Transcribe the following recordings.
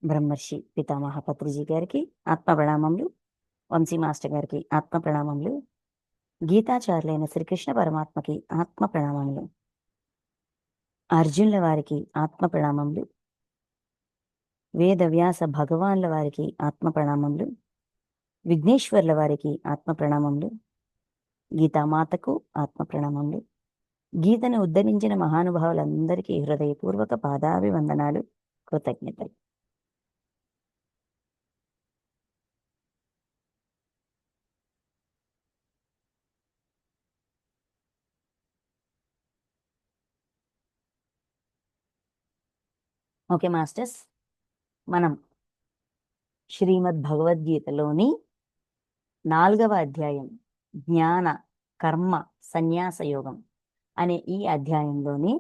బ్రహ్మర్షి పితామహ పత్రిజీ గారికి ఆత్మ ప్రణామములు, వంశీ మాస్టర్ గారికి ఆత్మ ప్రణామములు, గీతాచార్యులైన శ్రీకృష్ణ పరమాత్మకి ఆత్మ ప్రణామములు, అర్జునుల వారికి ఆత్మ ప్రణామములు, వేద వ్యాస భగవాన్ల వారికి ఆత్మ ప్రణామములు, విఘ్నేశ్వర్ల వారికి ఆత్మ ప్రణామములు, గీతామాతకు ఆత్మ ప్రణామములు, గీతను ఉద్ధరించిన మహానుభావులందరికీ హృదయపూర్వక పాదాభివందనాలు, కృతజ్ఞతలు. ఓకే మాస్టర్స్, మనం శ్రీమద్ భగవద్గీతలోని 4వ అధ్యాయం జ్ఞాన కర్మ సన్యాస యోగం అనే ఈ అధ్యాయంలోని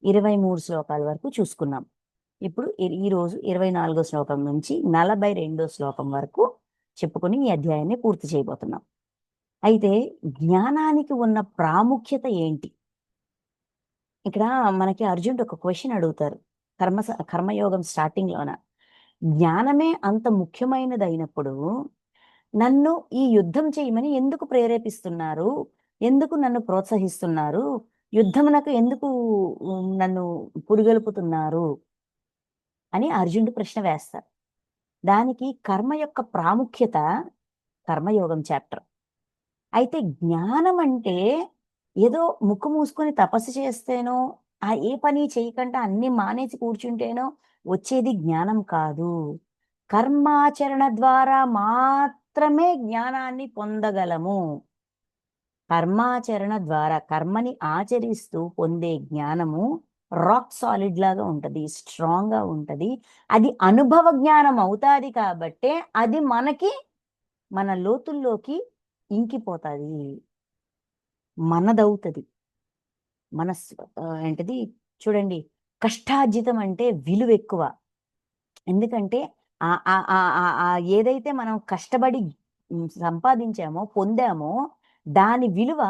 23 శ్లోకాల వరకు చూసుకున్నాం. ఇప్పుడు ఈరోజు 24వ శ్లోకం నుంచి 42వ శ్లోకం వరకు చెప్పుకొని ఈ అధ్యాయాన్ని పూర్తి చేయబోతున్నాం. అయితే జ్ఞానానికి ఉన్న ప్రాముఖ్యత ఏంటి? ఇక్కడ మనకి అర్జునుడు ఒక క్వశ్చన్ అడుగుతారు కర్మయోగం స్టార్టింగ్లోన. జ్ఞానమే అంత ముఖ్యమైనది అయినప్పుడు నన్ను ఈ యుద్ధం చేయమని ఎందుకు ప్రేరేపిస్తున్నారు, ఎందుకు నన్ను ప్రోత్సహిస్తున్నారు, యుద్ధమునకు ఎందుకు నన్ను పురుగొల్పుతున్నారు అని అర్జునుడు ప్రశ్న వేస్తారు. దానికి కర్మ యొక్క ప్రాముఖ్యత కర్మయోగం చాప్టర్. అయితే జ్ఞానం అంటే ఏదో ముక్కు మూసుకొని తపస్సు చేస్తేనో, ఏ పని చేయకుండా అన్ని మానేసి కూర్చుంటేనో వచ్చేది జ్ఞానం కాదు. కర్మాచరణ ద్వారా మాత్రమే జ్ఞానాన్ని పొందగలము. కర్మాచరణ ద్వారా కర్మని ఆచరిస్తూ పొందే జ్ఞానము రాక్ సాలిడ్ లాగా ఉంటది, స్ట్రాంగ్ గా ఉంటది. అది అనుభవ జ్ఞానం అవుతాది కాబట్టే అది మనకి మన లోతుల్లోకి ఇంకిపోతుంది, మనదవుతుంది. ఏంటిది చూడండి, కష్టార్జితం అంటే విలువ ఎక్కువ. ఎందుకంటే ఏదైతే మనం కష్టపడి సంపాదించామో పొందామో దాని విలువ,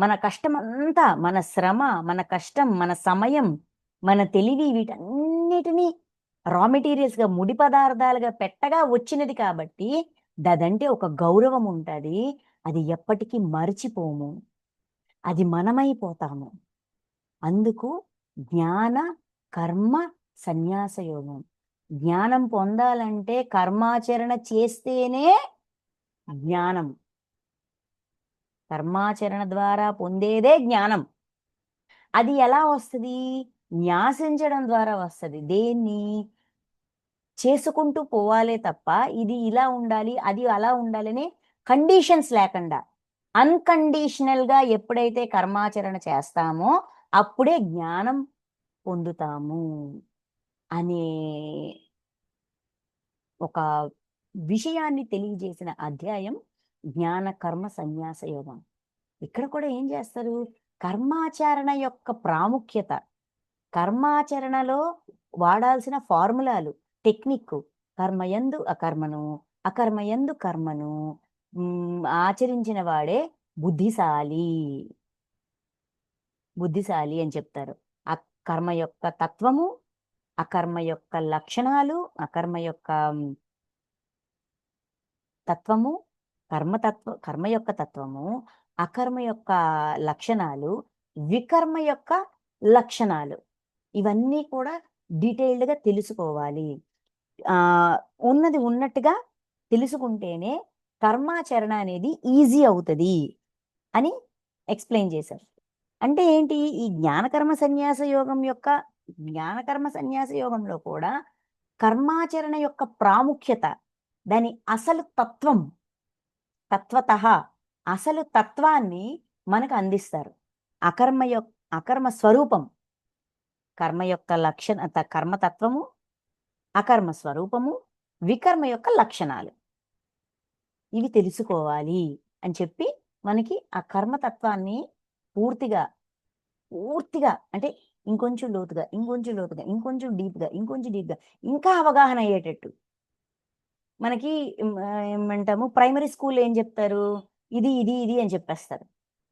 మన కష్టం అంతా, మన శ్రమ, మన కష్టం, మన సమయం, మన తెలివి, వీటన్నిటినీ రా మెటీరియల్స్గా ముడి పదార్థాలుగా పెట్టగా వచ్చినది కాబట్టి దదంటే ఒక గౌరవం ఉంటుంది. అది ఎప్పటికీ మరిచిపోము, అది మనమైపోతాము. అందుకు జ్ఞాన కర్మ సన్యాస యోగం. జ్ఞానం పొందాలంటే కర్మాచరణ చేస్తేనే జ్ఞానం. కర్మాచరణ ద్వారా పొందేదే జ్ఞానం. అది ఎలా వస్తుంది? న్యాసించడం ద్వారా వస్తుంది. దేన్ని చేసుకుంటూ పోవాలే తప్ప ఇది ఇలా ఉండాలి, అది అలా ఉండాలని కండిషన్స్ లేకుండా అన్కండిషనల్గా ఎప్పుడైతే కర్మాచరణ చేస్తామో అప్పుడే జ్ఞానం పొందుతాము అనే ఒక విషయాన్ని తెలియజేసిన అధ్యాయం జ్ఞాన కర్మ సన్యాస యోగం. ఇక్కడ కూడా ఏం చేస్తారు? కర్మాచరణ యొక్క ప్రాముఖ్యత, కర్మాచరణలో వాడాల్సిన ఫార్ములాలు, టెక్నిక్, కర్మయందు అకర్మను, అకర్మయందు కర్మను ఆచరించిన వాడే బుద్ధిశాలి అని చెప్తారు. ఆ కర్మ యొక్క తత్వము, అకర్మ యొక్క లక్షణాలు, అకర్మ యొక్క తత్వము, కర్మ యొక్క తత్వము, అకర్మ యొక్క లక్షణాలు, వికర్మ యొక్క లక్షణాలు, ఇవన్నీ కూడా డీటెయిల్డ్గా తెలుసుకోవాలి. ఉన్నది ఉన్నట్టుగా తెలుసుకుంటేనే కర్మాచరణ అనేది ఈజీ అవుతుంది అని ఎక్స్ప్లెయిన్ చేశారు. అంటే ఏంటి? ఈ జ్ఞానకర్మ సన్యాస యోగంలో కూడా కర్మాచరణ యొక్క ప్రాముఖ్యత, దాని అసలు తత్వతః అసలు తత్వాన్ని మనకు అందిస్తారు. అకర్మ స్వరూపం, కర్మ యొక్క కర్మతత్వము, అకర్మ స్వరూపము, వికర్మ యొక్క లక్షణాలు, ఇవి తెలుసుకోవాలి అని చెప్పి మనకి ఆ కర్మతత్వాన్ని పూర్తిగా అంటే ఇంకొంచెం లోతుగా, ఇంకొంచెం డీప్గా ఇంకా అవగాహన అయ్యేటట్టు. మనకి ఏమంటాము, ప్రైమరీ స్కూల్ ఏం చెప్తారు? ఇది అని చెప్పేస్తారు.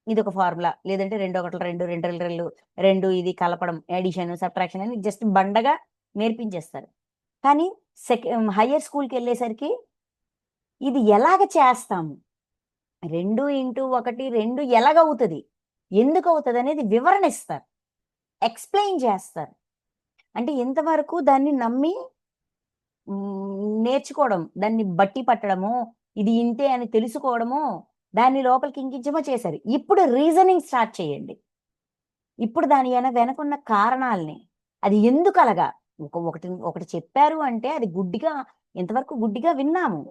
ఇది ఒక ఫార్ములా, లేదంటే 2 1 2 2 2 2 ఇది కలపడం, ఎడిషన్, సబ్ట్రాక్షన్ అని జస్ట్ బండగా నేర్పించేస్తారు. కానీ హయ్యర్ స్కూల్కి వెళ్ళేసరికి ఇది ఎలాగ చేస్తాము, 2 × 1 2 ఎలాగవుతుంది, ఎందుకు అవుతుంది అనేది వివరణ ఇస్తారు, ఎక్స్ప్లెయిన్ చేస్తారు. అంటే ఇంతవరకు దాన్ని నమ్మి నేర్చుకోవడం, దాన్ని బట్టి పట్టడము, ఇది ఇంతే అని తెలుసుకోవడము, దాన్ని లోపలికి ఇంకించమో చేశారు. ఇప్పుడు రీజనింగ్ స్టార్ట్ చేయండి. ఇప్పుడు దాని వెనకున్న కారణాలని, అది ఎందుకు అలాగా, ఒకటి చెప్పారు అంటే అది గుడ్డిగా, ఇంతవరకు గుడ్డిగా విన్నాము.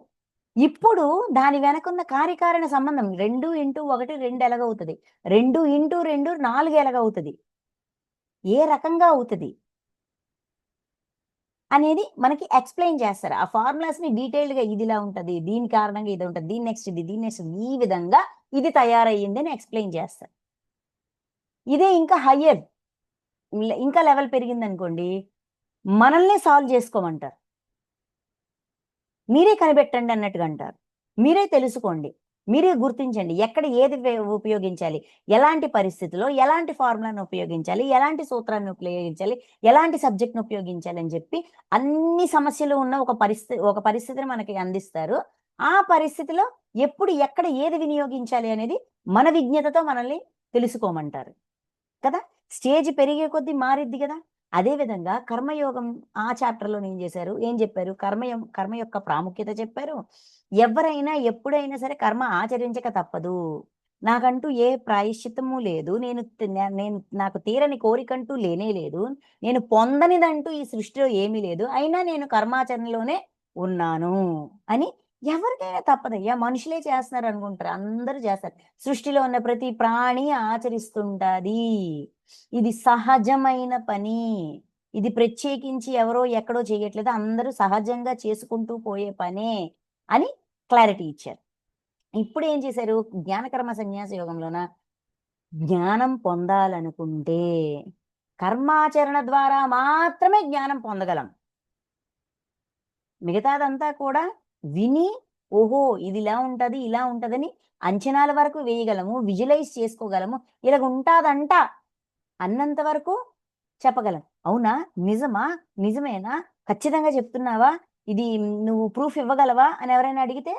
ఇప్పుడు దాని వెనకున్న కార్యకారణ సంబంధం, 2 × 1 2 ఎలాగవుతుంది, 2 × 2 4 ఎలాగవుతుంది, ఏ రకంగా అవుతుంది అనేది మనకి ఎక్స్ప్లెయిన్ చేస్తారు. ఆ ఫార్ములాస్ ని డీటెయిల్డ్ గా ఇదిలా ఉంటది, దీని కారణంగా ఇది ఉంటుంది, దీని నెక్స్ట్ ఇది, దీని నెక్స్ట్ ఈ విధంగా ఇది తయారయ్యింది అని ఎక్స్ప్లెయిన్ చేస్తారు. ఇదే ఇంకా హయ్యర్, ఇంకా లెవెల్ పెరిగింది అనుకోండి, మనల్ని సాల్వ్ చేసుకోమంటారు. మీరే కనిపెట్టండి అన్నట్టుగా అంటారు. మీరే తెలుసుకోండి, మీరే గుర్తించండి, ఎక్కడ ఏది ఉపయోగించాలి, ఎలాంటి పరిస్థితిలో ఎలాంటి ఫార్ములాను ఉపయోగించాలి, ఎలాంటి సూత్రాన్ని ఉపయోగించాలి, ఎలాంటి సబ్జెక్ట్ను ఉపయోగించాలి అని చెప్పి అన్ని సమస్యలు ఉన్న ఒక పరిస్థితిని మనకి అందిస్తారు. ఆ పరిస్థితిలో ఎప్పుడు ఎక్కడ ఏది వినియోగించాలి అనేది మన విజ్ఞతతో మనల్ని తెలుసుకోమంటారు కదా. స్టేజ్ పెరిగే కొద్దీ మారిద్ది కదా. అదే విధంగా కర్మయోగం ఆ చాప్టర్లో ఏం చెప్పారు, కర్మ యొక్క ప్రాముఖ్యత చెప్పారు. ఎవరైనా ఎప్పుడైనా సరే కర్మ ఆచరించక తప్పదు, నాకంటూ ఏ ప్రాయశ్చిత్తము లేదు, నేను నాకు తీరని కోరికంటూ లేనే లేదు, నేను పొందనిదంటూ ఈ సృష్టిలో ఏమీ లేదు, అయినా నేను కర్మాచరణలోనే ఉన్నాను అని ఎవరికైనా తప్పదయ్యా. మనుషులే చేస్తున్నారు అనుకుంటారు, అందరూ చేస్తారు. సృష్టిలో ఉన్న ప్రతి ప్రాణి ఆచరిస్తుంటాది. ఇది సహజమైన పని, ఇది ప్రత్యేకించి ఎవరో ఎక్కడో చేయట్లేదు, అందరూ సహజంగా చేసుకుంటూ పోయే పనే అని క్లారిటీ ఇచ్చారు. ఇప్పుడు ఏం చేశారు, జ్ఞానకర్మ సన్యాస యోగంలోన జ్ఞానం పొందాలనుకుంటే కర్మాచరణ ద్వారా మాత్రమే జ్ఞానం పొందగలం. మిగతాదంతా కూడా విని, ఓహో ఇది ఇలా ఉంటది, ఇలా ఉంటదని అంచనాల వరకు వేయగలము, విజువలైజ్ చేసుకోగలము, ఇలాగ ఉంటాదంట అన్నంత వరకు చెప్పగలం. అవునా, నిజమా, నిజమేనా, ఖచ్చితంగా చెప్తున్నావా, ఇది నువ్వు ప్రూఫ్ ఇవ్వగలవా అని ఎవరైనా అడిగితే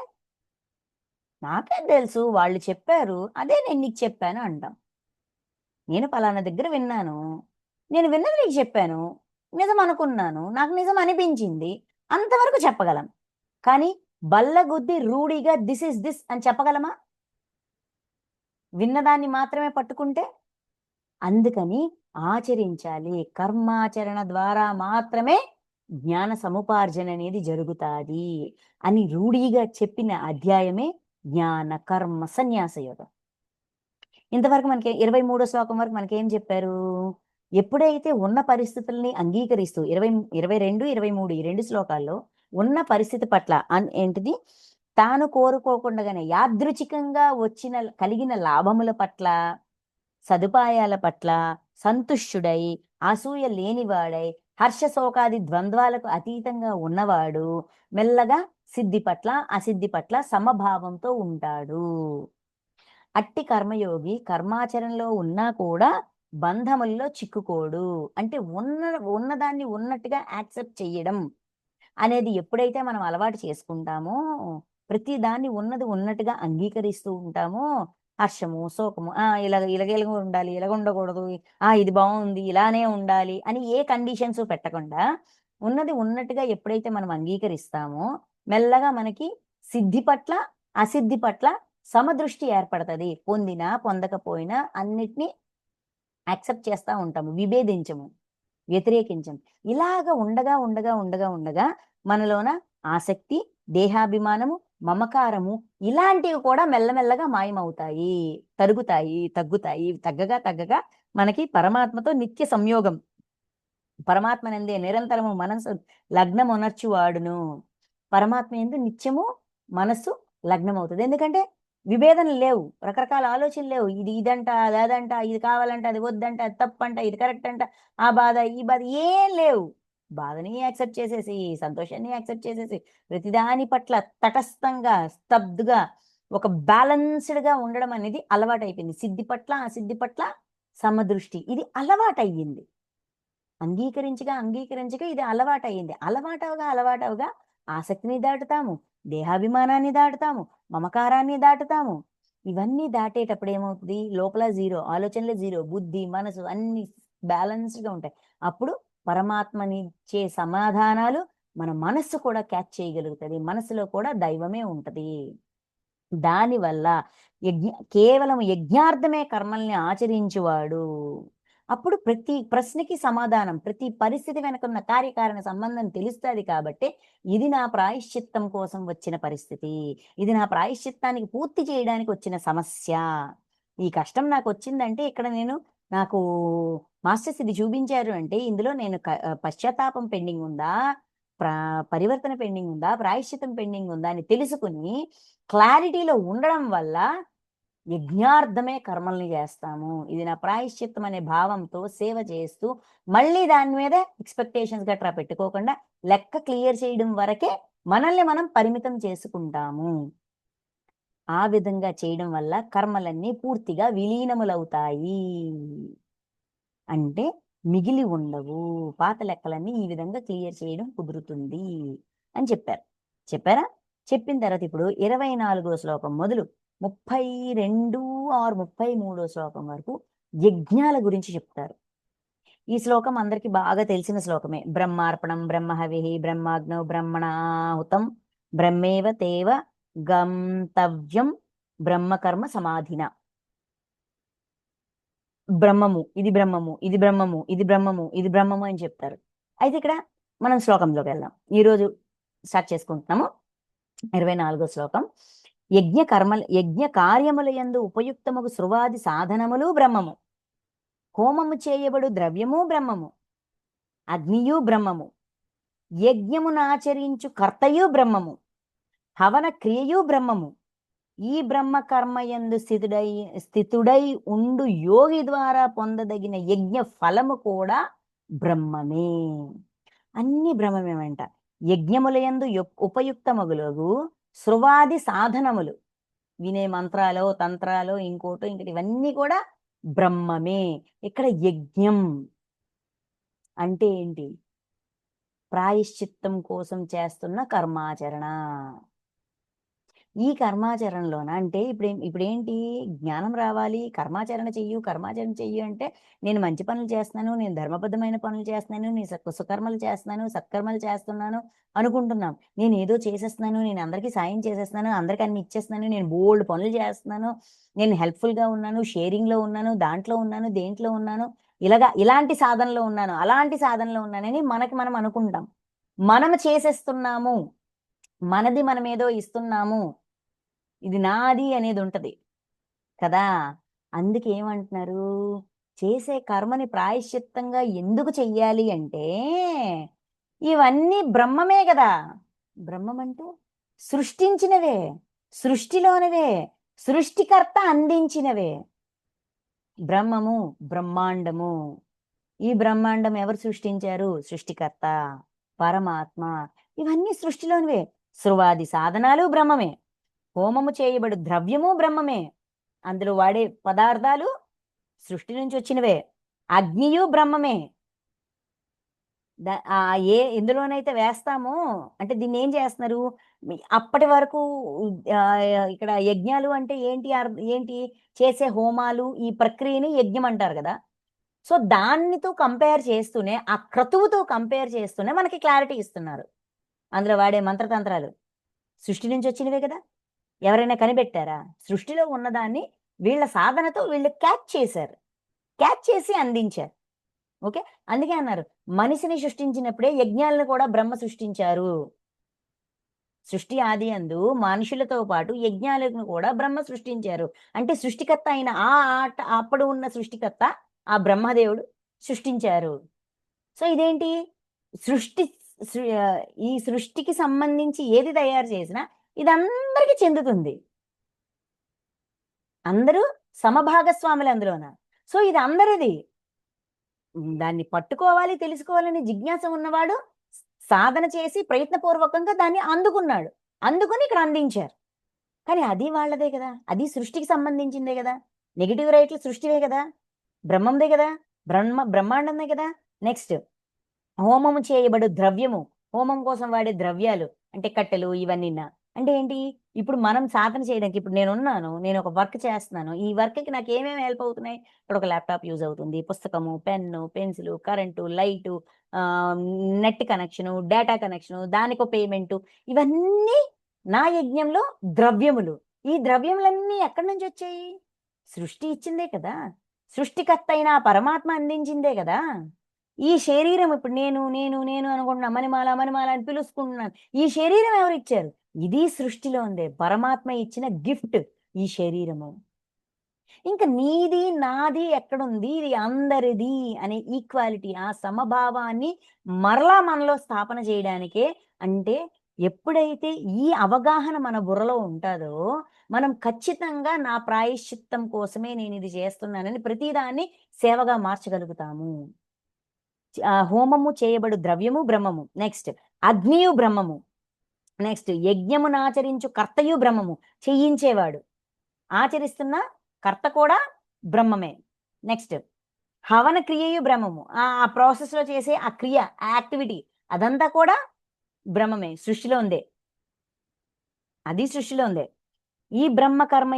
నాకేం తెలుసు, వాళ్ళు చెప్పారు, అదే నేను నీకు చెప్పాను అంటాం. నేను పలానా దగ్గర విన్నాను, నేను విన్నది నీకు చెప్పాను, నిజం అనుకున్నాను, నాకు నిజం అనిపించింది, అంతవరకు చెప్పగలం. కానీ బల్లగుద్ది రూఢిగా దిస్ ఇస్ దిస్ అని చెప్పగలమా, విన్నదాన్ని మాత్రమే పట్టుకుంటే? అందుకని ఆచరించాలి, కర్మాచరణ ద్వారా మాత్రమే జ్ఞాన సముపార్జన అనేది జరుగుతాది అని రూఢిగా చెప్పిన అధ్యాయమే జ్ఞాన కర్మ సన్యాస యోగం. ఇంతవరకు మనకి 23వ శ్లోకం వరకు మనకేం చెప్పారు, ఎప్పుడైతే ఉన్న పరిస్థితుల్ని అంగీకరిస్తూ 22, 23 ఈ 2 శ్లోకాల్లో ఉన్న పరిస్థితి పట్ల ఏంటిది, తాను కోరుకోకుండానే యాదృచ్ఛికంగా కలిగిన లాభముల పట్ల, సదుపాయాల పట్ల సంతుష్టుడై, అసూయ లేనివాడై, హర్షశోకాది ద్వంద్వాలకు అతీతంగా ఉన్నవాడు మెల్లగా సిద్ధి పట్ల అసిద్ధి పట్ల సమభావంతో ఉంటాడు. అట్టి కర్మయోగి కర్మాచరణలో ఉన్నా కూడా బంధముల్లో చిక్కుకోడు. అంటే ఉన్నదాన్ని ఉన్నట్టుగా యాక్సెప్ట్ చెయ్యడం అనేది ఎప్పుడైతే మనం అలవాటు చేసుకుంటామో, ప్రతి దాన్ని ఉన్నది ఉన్నట్టుగా అంగీకరిస్తూ ఉంటామో, హర్షము, శోకము, ఇలాగ ఇలాగ ఉండాలి, ఇలాగ ఉండకూడదు, ఇది బాగుంది, ఇలానే ఉండాలి అని ఏ కండిషన్స్ పెట్టకుండా ఉన్నది ఉన్నట్టుగా ఎప్పుడైతే మనం అంగీకరిస్తామో, మెల్లగా మనకి సిద్ధి పట్ల అసిద్ధి పట్ల సమదృష్టి ఏర్పడుతుంది. పొందినా పొందకపోయినా అన్నిటినీ యాక్సెప్ట్ చేస్తూ ఉంటాము, విభేదించము, వ్యతిరేకించం. ఇలాగ ఉండగా ఉండగా ఉండగా ఉండగా మనలోన ఆసక్తి, దేహాభిమానము, మమకారము ఇలాంటివి కూడా మెల్లమెల్లగా మాయమవుతాయి, తగ్గుతాయి. తగ్గగా మనకి పరమాత్మతో నిత్య సంయోగం, పరమాత్మనందే నిరంతరము మనసు లగ్నమునర్చువాడును. పరమాత్మ యందు నిత్యము మనస్సు లగ్నమవుతుంది. ఎందుకంటే విభేదనలు లేవు, రకరకాల ఆలోచనలు లేవు, ఇది ఇదంట, అది అదంట, ఇది కావాలంట, అది వద్దంట, అది తప్పంట, ఇది కరెక్ట్ అంట, ఆ బాధ ఈ బాధ ఏం లేవు. బాధని యాక్సెప్ట్ చేసేసి, సంతోషాన్ని యాక్సెప్ట్ చేసేసి, ప్రతిదాని పట్ల తటస్థంగా, స్తబ్దుగా, ఒక బ్యాలెన్స్డ్గా ఉండడం అనేది అలవాటైపోయింది. సిద్ధి పట్ల అసిద్ధి పట్ల సమదృష్టి, ఇది అలవాటయ్యింది. అంగీకరించగా ఇది అలవాటయింది. అలవాటవగా ఆసక్తిని దాటుతాము, దేహాభిమానాన్ని దాటుతాము, మమకారాన్ని దాటుతాము. ఇవన్నీ దాటేటప్పుడు ఏమవుతుంది? లోపల జీరో, ఆలోచనలు జీరో, బుద్ధి, మనసు అన్నీ బ్యాలెన్స్డ్‌గా ఉంటాయి. అప్పుడు పరమాత్మనిచ్చే సమాధానాలు మన మనస్సు కూడా క్యాచ్ చేయగలుగుతది. మనసులో కూడా దైవమే ఉంటది. దానివల్ల కేవలం యజ్ఞార్థమే కర్మల్ని ఆచరించువాడు. అప్పుడు ప్రతి ప్రశ్నకి సమాధానం, ప్రతి పరిస్థితి వెనకున్న కార్యకారణ సంబంధం తెలుస్తది కాబట్టే, ఇది నా ప్రాయశ్చిత్తం కోసం వచ్చిన పరిస్థితి. ఇది నా ప్రాయశ్చిత్తానికి పూర్తి చేయడానికి వచ్చిన సమస్య. ఈ కష్టం నాకొచ్చిందంటే ఇక్కడ నాకు మాస్టర్స్ ఇది చూపించారు అంటే, ఇందులో పశ్చాత్తాపం పెండింగ్ ఉందా? ప్రా పరివర్తన పెండింగ్ ఉందా? ప్రాయశ్చిత్తం పెండింగ్ ఉందా? అని తెలుసుకొని క్లారిటీలో ఉండడం వల్ల యజ్ఞార్థమే కర్మల్ని చేస్తాము. ఇది నా ప్రాయశ్చిత్తం అనే భావంతో సేవ చేస్తూ, మళ్ళీ దాని మీద ఎక్స్‌పెక్టేషన్స్ గట్రా పెట్టుకోకుండా లెక్క క్లియర్ చేయడం వరకే మనల్ని మనం పరిమితం చేసుకుంటాము. ఆ విధంగా చేయడం వల్ల కర్మలన్నీ పూర్తిగా విలీనములవుతాయి. అంటే మిగిలి ఉండవు. పాత లెక్కలన్నీ ఈ విధంగా క్లియర్ చేయడం కుదురుతుంది అని చెప్పారు. చెప్పారా? చెప్పిన తర్వాత ఇప్పుడు 24వ శ్లోకం మొదలు 32 ఆర్ 33 శ్లోకం వరకు యజ్ఞాల గురించి చెప్తారు. ఈ శ్లోకం అందరికి బాగా తెలిసిన శ్లోకమే. బ్రహ్మార్పణం బ్రహ్మహవిః బ్రహ్మాగ్నౌ బ్రహ్మణాహుతం బ్రహ్మేవ తేవ గంతవ్యం బ్రహ్మకర్మ సమాధిన. బ్రహ్మము, ఇది బ్రహ్మము, ఇది బ్రహ్మము, ఇది బ్రహ్మము, ఇది బ్రహ్మము అని చెప్తారు. అయితే ఇక్కడ మనం శ్లోకంలోకి వెళ్దాం. ఈరోజు స్టార్ట్ చేసుకుంటున్నాము 24వ శ్లోకం. యజ్ఞ కార్యములయందు ఉపయుక్తముగు సృవాది సాధనములు బ్రహ్మము, హోమము చేయబడు ద్రవ్యము బ్రహ్మము, అగ్నియు బ్రహ్మము, యజ్ఞమునాచరించు కర్తయు బ్రహ్మము, హవన క్రియయు బ్రహ్మము. ఈ బ్రహ్మ కర్మయందు స్థితుడై ఉండు యోగి ద్వారా పొందదగిన యజ్ఞ ఫలము కూడా బ్రహ్మమే. అన్ని బ్రహ్మమేమంట. యజ్ఞములయందు ఉపయుక్తమగులగు సృవాది సాధనములు, వినే మంత్రాలు, తంత్రాలు, ఇంకోటి ఇవన్నీ కూడా బ్రహ్మమే. ఇక్కడ యజ్ఞం అంటే ఏంటి? ప్రాయశ్చిత్తం కోసం చేస్తున్న కర్మాచరణ. ఈ కర్మాచరణలోన అంటే ఇప్పుడేంటి? జ్ఞానం రావాలి, కర్మాచరణ చెయ్యి అంటే నేను మంచి పనులు చేస్తున్నాను, నేను ధర్మబద్ధమైన పనులు చేస్తున్నాను, నేను కుశకర్మలు చేస్తున్నాను, సత్కర్మలు చేస్తున్నాను అనుకుంటున్నాం. నేను ఏదో చేసేస్తున్నాను, నేను అందరికీ సాయం చేసేస్తున్నాను, అందరికీ అన్ని ఇచ్చేస్తున్నాను, నేను బోల్డ్ పనులు చేస్తున్నాను, నేను హెల్ప్‌ఫుల్‌గా ఉన్నాను, షేరింగ్‌లో ఉన్నాను, దాంట్లో ఉన్నాను, దేంట్లో ఉన్నాను, ఇలాంటి సాధనలో ఉన్నాను, అలాంటి సాధనలో ఉన్నానని మనకి మనం అనుకుంటాం. మనం చేసేస్తున్నాము, మనది మనమేదో ఇస్తున్నాము, ఇది నాది అనేది ఉంటది కదా! అందుకే ఏమంటున్నారు? చేసే కర్మని ప్రాయశ్చిత్తంగా ఎందుకు చెయ్యాలి అంటే, ఇవన్నీ బ్రహ్మమే గదా! బ్రహ్మం అంటే సృష్టించినవే, సృష్టిలోనివే, సృష్టికర్త అందించినవే. బ్రహ్మము, బ్రహ్మాండము. ఈ బ్రహ్మాండం ఎవరు సృష్టించారు? సృష్టికర్త పరమాత్మ. ఇవన్నీ సృష్టిలోనివే. సృవాది సాధనాలు బ్రహ్మమే, హోమము చేయబడు ద్రవ్యము బ్రహ్మమే, అందులో వాడే పదార్థాలు సృష్టి నుంచి వచ్చినవే, అగ్నియు బ్రహ్మమే. ఎందులోనైతే వేస్తామో అంటే దీన్ని ఏం చేస్తున్నారు? అప్పటి వరకు ఇక్కడ యజ్ఞాలు అంటే ఏంటి? చేసే హోమాలు, ఈ ప్రక్రియని యజ్ఞం అంటారు కదా! సో దానితో కంపేర్ చేస్తూనే, ఆ క్రతువుతో కంపేర్ చేస్తూనే మనకి క్లారిటీ ఇస్తున్నారు. అందులో వాడే మంత్రతంత్రాలు సృష్టి నుంచి వచ్చినవే కదా! ఎవరైనా కనిపెట్టారా? సృష్టిలో ఉన్నదాన్ని వీళ్ళ సాధనతో వీళ్ళు క్యాచ్ చేశారు. క్యాచ్ చేసి అందించారు. ఓకే. అందుకే అన్నారు, మనిషిని సృష్టించినప్పుడే యజ్ఞాలను కూడా బ్రహ్మ సృష్టించారు. సృష్టి ఆది యందు మనుషులతో పాటు యజ్ఞాలను కూడా బ్రహ్మ సృష్టించారు. అంటే సృష్టికర్త అయిన అప్పుడు ఉన్న సృష్టికర్త ఆ బ్రహ్మదేవుడు సృష్టించారు. సో ఇదేంటి? సృష్టి ఈ సృష్టికి సంబంధించి ఏది తయారు చేసినా ఇదందరికీ చెందుతుంది. అందరూ సమభాగస్వాములు అందులోన. సో ఇది అందరిది. దాన్ని పట్టుకోవాలి, తెలుసుకోవాలని జిజ్ఞాస ఉన్నవాడు సాధన చేసి ప్రయత్నపూర్వకంగా దాన్ని అందుకున్నాడు. అందుకుని ఇక్కడ అందించారు. కానీ అది వాళ్ళదే కదా! అది సృష్టికి సంబంధించిందే గదా! నెగెటివ్ రైట్లు సృష్టివే గదా! బ్రహ్మందే గదా! బ్రహ్మాండందే గదా! నెక్స్ట్ హోమము చేయబడు ద్రవ్యము, హోమం కోసం వాడే ద్రవ్యాలు అంటే కట్టెలు ఇవన్నీ. అంటే ఏంటి, ఇప్పుడు మనం సాధన చేయడానికి, ఇప్పుడు నేను ఒక వర్క్ చేస్తున్నాను, ఈ వర్క్కి నాకు ఏమేమి హెల్ప్ అవుతున్నాయి, ఇక్కడ ఒక ల్యాప్టాప్ యూజ్ అవుతుంది, పుస్తకము, pen, pencil, current, light, net connection, data connection, దానికో పేమెంటు, ఇవన్నీ నా యజ్ఞంలో ద్రవ్యములు. ఈ ద్రవ్యములన్నీ ఎక్కడి నుంచి వచ్చాయి, సృష్టి ఇచ్చిందే కదా, సృష్టికర్త అయిన ఆ పరమాత్మ అందించిందే కదా. ఈ శరీరం ఇప్పుడు నేను నేను నేను అనుకుంటున్నా, మణిమాల మణిమాల అని పిలుచుకుంటున్నాను, ఈ శరీరం ఎవరు ఇచ్చారు, ఇది సృష్టిలో ఉందే పరమాత్మ ఇచ్చిన గిఫ్ట్ ఈ శరీరము. ఇంకా నీది నాది ఎక్కడుంది, ఇది అందరిది అనే ఈక్వాలిటీ, ఆ సమభావాన్ని మరలా మనలో స్థాపన చేయడానికే. అంటే ఎప్పుడైతే ఈ అవగాహన మన బుర్రలో ఉంటుందో, మనం ఖచ్చితంగా నా ప్రాయశ్చిత్తం కోసమే నేను ఇది చేస్తున్నానని ప్రతిదాన్ని సేవగా మార్చగలుగుతాము. హోమము చేయబడు ద్రవ్యము బ్రహ్మము, నెక్స్ట్ అగ్నియు బ్రహ్మము, నెక్స్ట్ యజ్ఞమును ఆచరించు కర్తయు బ్రహ్మము, చేయించేవాడు, ఆచరిస్తున్న కర్త కూడా బ్రహ్మమే. నెక్స్ట్ హవన క్రియయు బ్రహ్మము, ఆ ప్రాసెస్ లో చేసే ఆ క్రియ, ఆ యాక్టివిటీ, అదంతా కూడా బ్రహ్మమే, సృష్టిలో ఉందే, అది సృష్టిలో ఉందే. ఈ బ్రహ్మ కర్మ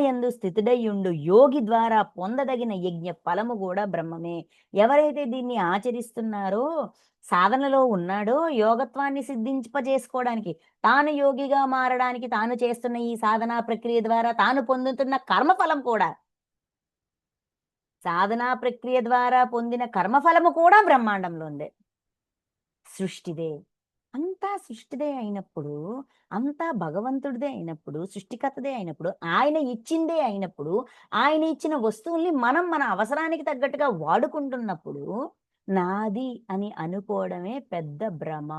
యందు స్థితుడై ఉండు యోగి ద్వారా పొందదగిన యజ్ఞ ఫలము కూడా బ్రహ్మమే. ఎవరైతే దీన్ని ఆచరిస్తున్నారో, సాధనలో ఉన్నాడో, యోగత్వాన్ని సిద్ధింపజేసుకోవడానికి, తాను యోగిగా మారడానికి తాను చేస్తున్న ఈ సాధనా ప్రక్రియ ద్వారా తాను పొందుతున్న కర్మఫలం కూడా, సాధనా ప్రక్రియ ద్వారా పొందిన కర్మఫలము కూడా బ్రహ్మాండంలో ఉంది, సృష్టిదే. అంతా సృష్టిదే అయినప్పుడు, అంతా భగవంతుడిదే అయినప్పుడు, సృష్టికర్తదే అయినప్పుడు, ఆయన ఇచ్చిందే అయినప్పుడు, ఆయన ఇచ్చిన వస్తువుల్ని మనం మన అవసరానికి తగ్గట్టుగా వాడుకుంటున్నప్పుడు, నాది అని అనుకోవడమే పెద్ద భ్రమ.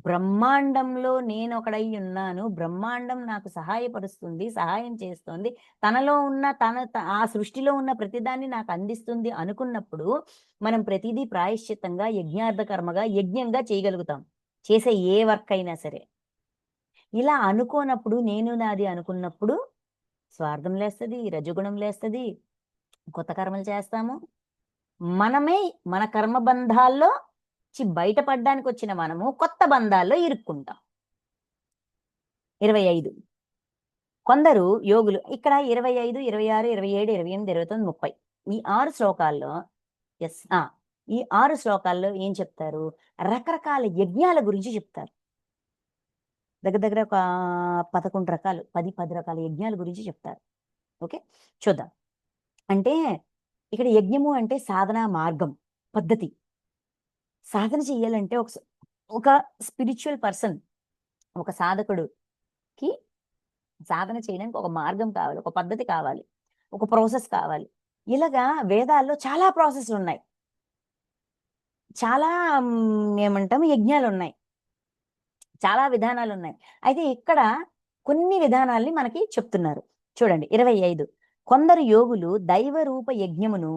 బ్రహ్మాండంలో నేనొకడై ఉన్నాను, బ్రహ్మాండం నాకు సహాయపరుస్తుంది, సహాయం చేస్తుంది, తనలో ఉన్న ఆ సృష్టిలో ఉన్న ప్రతిదాన్ని నాకు అందిస్తుంది అనుకున్నప్పుడు, మనం ప్రతిదీ ప్రాయశ్చిత్తంగా, యజ్ఞార్థ కర్మగా, యజ్ఞంగా చేయగలుగుతాం, చేసే ఏ వర్క్ అయినా సరే. ఇలా అనుకోనప్పుడు, నేను నాది అనుకున్నప్పుడు స్వార్థం లేస్తుంది, రజగుణం లేస్తుంది, కొత్త కర్మలు చేస్తాము, మనమే మన కర్మబంధాల్లో బయటపడడానికి వచ్చిన మనము కొత్త బంధాల్లో ఇరుక్కుంటాం. 25 కొందరు యోగులు, ఇక్కడ 25, 26, 27, 28, 29, 30 ఈ 6 శ్లోకాల్లో, ఎస్, ఈ 6 శ్లోకాల్లో ఏం చెప్తారు, రకరకాల యజ్ఞాల గురించి చెప్తారు. దగ్గర దగ్గర ఒక 11 రకాలు, 10 రకాల యజ్ఞాల గురించి చెప్తారు. ఓకే, చూద్దాం. అంటే ఇక్కడ యజ్ఞము అంటే సాధనా మార్గం, పద్ధతి. సాధన చెయ్యాలంటే ఒక స్పిరిచువల్ పర్సన్, ఒక సాధకుడుకి సాధన చేయడానికి ఒక మార్గం కావాలి, ఒక పద్ధతి కావాలి, ఒక ప్రాసెస్ కావాలి. ఇలాగా వేదాల్లో చాలా ప్రాసెస్లు ఉన్నాయి, చాలా ఏమంటాము యజ్ఞాలు ఉన్నాయి, చాలా విధానాలు ఉన్నాయి. అయితే ఇక్కడ కొన్ని విధానాల్ని మనకి చెప్తున్నారు. చూడండి 25, కొందరు యోగులు దైవ రూప యజ్ఞమును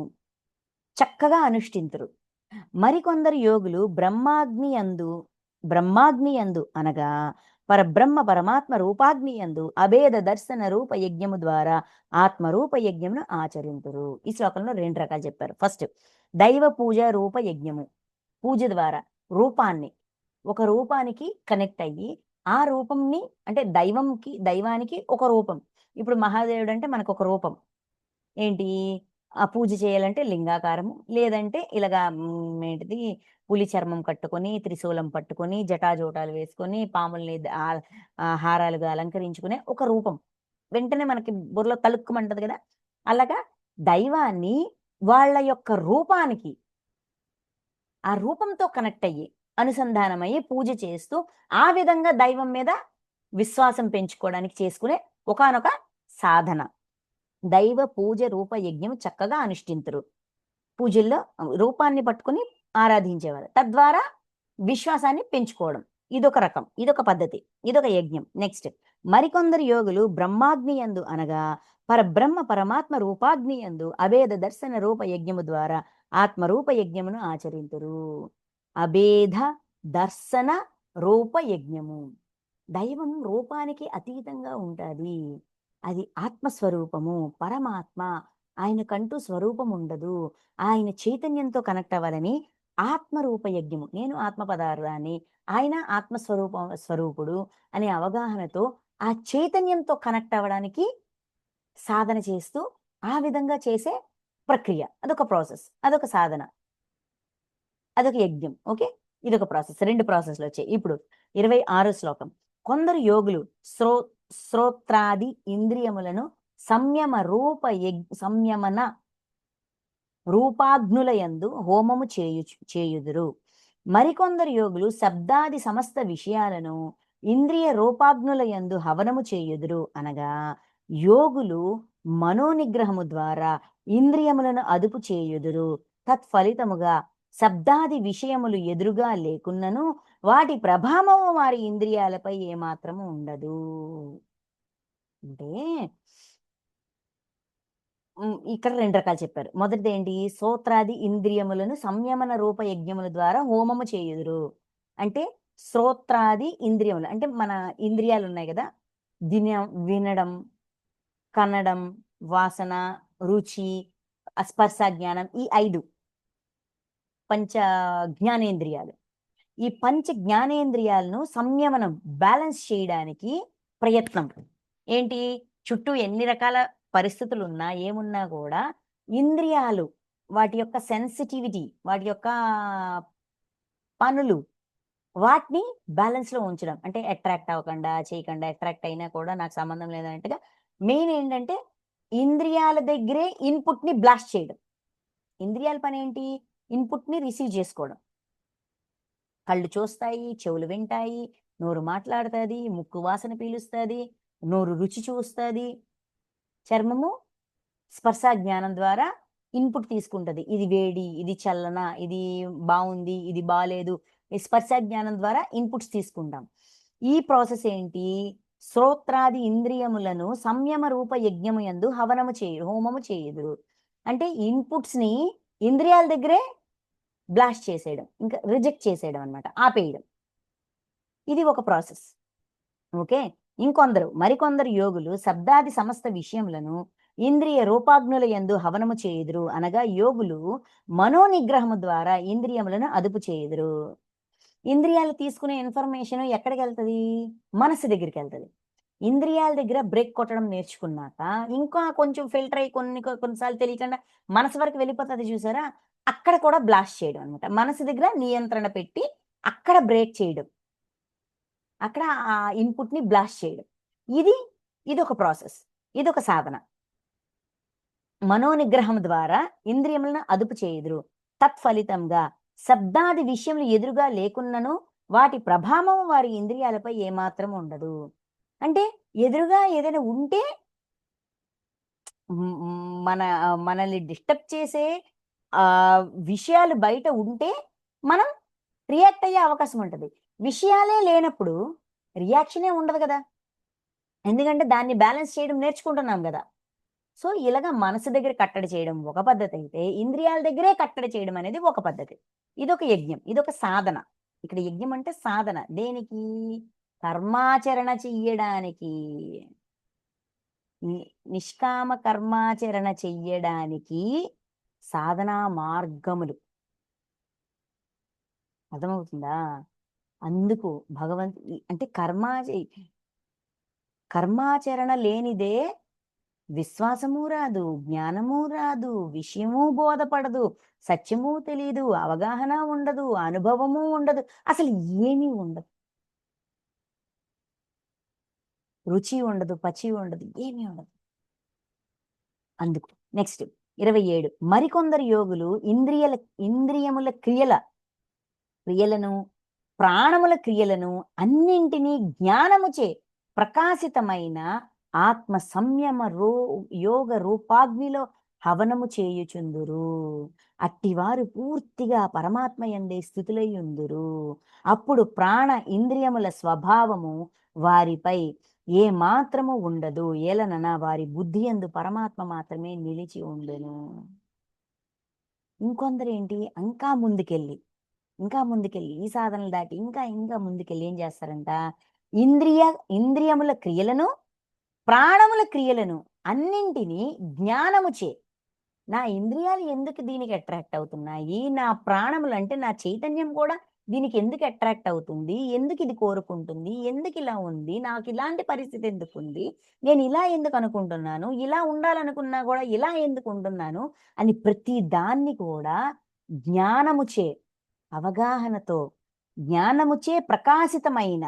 చక్కగా అనుష్ఠింతురు, మరికొందరు యోగులు బ్రహ్మాగ్ని యందు అనగా పరబ్రహ్మ పరమాత్మ రూపాగ్ని యందు అభేద దర్శన రూప యజ్ఞము ద్వారా ఆత్మరూప యజ్ఞమును ఆచరింతురు. ఈ శ్లోకంలో 2 రకాలు చెప్పారు. ఫస్ట్ దైవ పూజ రూప యజ్ఞము, పూజ ద్వారా రూపాన్ని, ఒక రూపానికి కనెక్ట్ అయ్యి ఆ రూపంని, అంటే దైవానికి ఒక రూపం. ఇప్పుడు మహాదేవుడు అంటే మనకు ఒక రూపం ఏంటి, ఆ పూజ చేయాలంటే లింగాకారము, లేదంటే ఇలాగా ఏంటిది, పులి చర్మం కట్టుకొని, త్రిశూలం పట్టుకొని, జటాజోటాలు వేసుకొని, పాముల్ని హారాలుగా అలంకరించుకునే ఒక రూపం వెంటనే మనకి బుర్రలో తలుక్కుమంటది కదా. అలాగా దైవాన్ని వాళ్ళ యొక్క రూపానికి, ఆ రూపంతో కనెక్ట్ అయ్యి, అనుసంధానమయ్యి పూజ చేస్తూ, ఆ విధంగా దైవం మీద విశ్వాసం పెంచుకోవడానికి చేసుకునే ఒకానొక సాధన. దైవ పూజ రూప యజ్ఞం చక్కగా అనుష్ఠింతురు. పూజల్లో రూపాన్ని పట్టుకుని ఆరాధించేవారు, తద్వారా విశ్వాసాన్ని పెంచుకోవడం. ఇదొక రకం, ఇదొక పద్ధతి, ఇదొక యజ్ఞం. నెక్స్ట్ మరికొందరు యోగులు బ్రహ్మాగ్ని యందు అనగా పరబ్రహ్మ పరమాత్మ రూపాగ్ని యందు అభేద దర్శన రూప యజ్ఞము ద్వారా ఆత్మరూప యజ్ఞమును ఆచరింతురు. అభేద దర్శన రూప యజ్ఞము, దైవం రూపానికి అతీతంగా ఉంటుంది, అది ఆత్మస్వరూపము, పరమాత్మ. ఆయనకంటూ స్వరూపం ఉండదు. ఆయన చైతన్యంతో కనెక్ట్ అవ్వాలని ఆత్మరూప యజ్ఞము. నేను ఆత్మ పదార్థాన్ని, ఆయన స్వరూపుడు అనే అవగాహనతో ఆ చైతన్యంతో కనెక్ట్ అవ్వడానికి సాధన చేస్తూ ఆ విధంగా చేసే ప్రక్రియ. అదొక ప్రాసెస్. అదొక సాధన. అదొక యజ్ఞం. ఓకే. ఇదొక ప్రాసెస్. 2 ప్రాసెస్‌లొచ్చాయి. ఇప్పుడు 26 శ్లోకం. కొందరు యోగులు శ్రోత్రాది ఇంద్రియములను సంయమన రూపాగ్నులయందు హోమము చేయుదురు. మరికొందరు యోగులు శబ్దాది సమస్త విషయాలను ఇంద్రియ రూపాగ్నులయందు హవనము చేయుదురు. అనగా యోగులు మనోనిగ్రహము ద్వారా ఇంద్రియములను అదుపు చేయుదురు. తత్ఫలితముగా శబ్దాది విషయములు ఎదురుగా లేకున్నను వాటి ప్రభావము వారి ఇంద్రియాలపై ఏమాత్రము ఉండదు. అంటే ఇక్కడ 2 రకాలు చెప్పారు. మొదటిదేంటి? శ్రోత్రాది ఇంద్రియములను సంయమన రూప యజ్ఞముల ద్వారా హోమము చేయుదురు. అంటే శ్రోత్రాది ఇంద్రియములు అంటే మన ఇంద్రియాలున్నాయి గదా! వినడం, కనడం, వాసన, రుచి, స్పర్శ, జ్ఞానం ఈ 5 పంచ జ్ఞానేంద్రియాలు. ఈ పంచ జ్ఞానేంద్రియాలను సంయమనం బ్యాలెన్స్ చేయడానికి ప్రయత్నం. ఏంటి? చుట్టూ ఎన్ని రకాల పరిస్థితులున్నా, ఏమున్నా కూడా ఇంద్రియాలు వాటి యొక్క సెన్సిటివిటీ, వాటి యొక్క పనులు వాటిని బ్యాలెన్స్‌లో ఉంచడం. అంటే అట్రాక్ట్ అవ్వకుండా, చేయకుండా అట్రాక్ట్ అయినా కూడా నాకు సంబంధం లేదన్నట్టుగా మెయిన్ ఏంటంటే ఇంద్రియాల దగ్గరే ఇన్‌పుట్‌ని బ్లాస్ట్ చేయడం. ఇంద్రియాల పనేంటి? ఇన్‌పుట్‌ని రిసీవ్ చేసుకోవడం. కళ్ళు చూస్తాయి, చెవులు వింటాయి, నోరు మాట్లాడుతాది, ముక్కు వాసన పీలుస్తాది, నోరు రుచి చూస్తాది, చర్మము స్పర్శ జ్ఞానం ద్వారా ఇన్పుట్ తీసుకుంటది. ఇది వేడి, ఇది చల్లన, ఇది బావుంది, ఇది బాలేదు. ఈ స్పర్శ జ్ఞానం ద్వారా ఇన్పుట్స్ తీసుకుంటాం. ఈ ప్రాసెస్ ఏంటి? శ్రోత్రాది ఇంద్రియములను సంయమ రూప యజ్ఞము యందు హోమము చేయుదురు. అంటే ఇన్పుట్స్‌ని ఇంద్రియాల దగ్గరే బ్లాస్ట్ చేసేయడం. ఇంకా రిజెక్ట్ చేసేయడం అన్నమాట. ఆపేయడం. ఇది ఒక ప్రాసెస్. ఓకే. మరికొందరు యోగులు శబ్దాది సమస్త విషయములను ఇంద్రియ రూపాగ్నుల యందు హవనము చేయుదురు. అనగా యోగులు మనోనిగ్రహము ద్వారా ఇంద్రియములను అదుపు చేయుదురు. ఇంద్రియాలు తీసుకునే ఇన్ఫర్మేషన్ ఎక్కడికెళ్తది? మనసు దగ్గరికెళ్తది. ఇంద్రియాల దగ్గర బ్రేక్ కొట్టడం నేర్చుకున్నాక, ఇంకా కొంచెం ఫిల్టర్ అయ్యి కొన్నిసార్లు తెలియకుండా మనసు వరకు వెళ్ళిపోతది చూసారా? అక్కడ కూడా బ్లాస్ట్ చేయడం అన్నమాట. మనసు దగ్గర నియంత్రణ పెట్టి, అక్కడ బ్రేక్ చేయడం. అక్కడ ఆ ఇన్‌పుట్‌ని బ్లాస్ట్ చేయడం. ఇది ఇదొక ప్రాసెస్. ఇదొక సాధన. మనోనిగ్రహం ద్వారా ఇంద్రియములను అదుపు చేయుదురు. తత్ఫలితంగా శబ్దాది విషయములు ఎదురుగా లేకున్నను వాటి ప్రభావం వారి ఇంద్రియాలపై ఏమాత్రం ఉండదు. అంటే ఎదురుగా ఏదైనా ఉంటే మనల్ని డిస్టర్బ్ చేసే విషయాలు బయట ఉంటే మనం రియాక్ట్ అయ్యే అవకాశం ఉంటది. విషయాలే లేనప్పుడు రియాక్షనే ఉండదు గదా! ఎందుకంటే దాన్ని బ్యాలెన్స్ చేయడం నేర్చుకుంటున్నాం గదా! సో, ఇలాగ మనసు దగ్గర కట్టడి చేయడం ఒక పద్ధతయితే, ఇంద్రియాల దగ్గరే కట్టడి చేయడం అనేది ఒక పద్ధతి. ఇదొక యజ్ఞం. ఇదొక సాధన. ఇక్కడ యజ్ఞం అంటే సాధన. దేనికి? కర్మాచరణ చెయ్యడానికి. నిష్కామ కర్మాచరణ చెయ్యడానికి సాధనా మార్గములు. అర్థమవుతుందా? అందుకు అంటే కర్మాచరణ లేనిదే విశ్వాసము రాదు, జ్ఞానము రాదు, విషయము బోధపడదు, సత్యము తెలీదు, అవగాహన ఉండదు, అనుభవము ఉండదు. అసలు ఏమీ ఉండదు. రుచి ఉండదు, పచి ఉండదు, ఏమీ ఉండదు. అందుకు. నెక్స్ట్ 27 మరికొందరు యోగులు ఇంద్రియముల క్రియలను, ప్రాణముల క్రియలను అన్నింటినీ జ్ఞానముచే ప్రకాశితమైన ఆత్మ సంయమ యోగ రూపాగ్నిలో హవనము చేయుచుందురు. అట్టివారు పూర్తిగా పరమాత్మ యందే స్థితులయ్యుందురు. అప్పుడు ప్రాణ ఇంద్రియముల స్వభావము వారిపై ఏ మాత్రము ఉండదు. ఏలనన వారి బుద్ధి యందు పరమాత్మ మాత్రమే నిలిచి ఉండును. ఇంకొందరేంటి ఇంకా ముందుకెళ్ళి ఈ సాధనలు దాటి ఇంకా ముందుకెళ్ళి ఏం చేస్తారంట? ఇంద్రియముల క్రియలను, ప్రాణముల క్రియలను అన్నింటినీ జ్ఞానముచే నా ఇంద్రియాలు ఎందుకు దీనికి అట్రాక్ట్ అవుతున్నాయి? నా ప్రాణములు అంటే నా చైతన్యం కూడా దీనికి ఎందుకు అట్రాక్ట్ అవుతుంది? ఎందుకు ఇది కోరుకుంటుంది? ఎందుకు ఇలా ఉంది? నాకు ఇలాంటి పరిస్థితి ఎందుకుంది? నేను ఇలా ఎందుకు అనుకుంటున్నాను? ఇలా ఉండాలనుకున్నా కూడా ఇలా ఎందుకు ఉంటున్నాను? అని ప్రతి దాన్ని కూడా జ్ఞానముచే, అవగాహనతో, జ్ఞానముచే ప్రకాశితమైన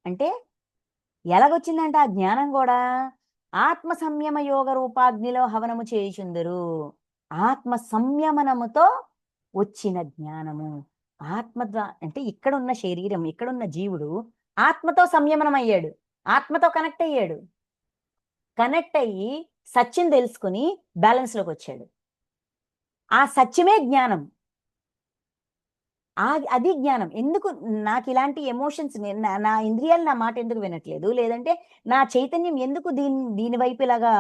అంటే ఎలాగొచ్చిందంటే ఆ జ్ఞానం కూడా ఆత్మ సంయమ యోగ రూపాగ్నిలో హవనము చేయుచుందురు. ఆత్మ సంయమనముతో వచ్చిన జ్ఞానము. అంటే ఇక్కడున్న శరీరం, ఇక్కడున్న జీవుడు ఆత్మతో సంయమనం అయ్యాడు. ఆత్మతో కనెక్ట్ అయ్యాడు. కనెక్ట్ అయ్యి సత్యం తెలుసుకొని బ్యాలెన్స్‌లోకొచ్చాడు. ఆ సత్యమే జ్ఞానం. అది జ్ఞానం. ఎందుకు నాకిలాంటి ఎమోషన్స్ నా ఇంద్రియాలు నా మాట ఎందుకు వినట్లేదు? లేదంటే నా చైతన్యం ఎందుకు దీని వైపు ఇలాగా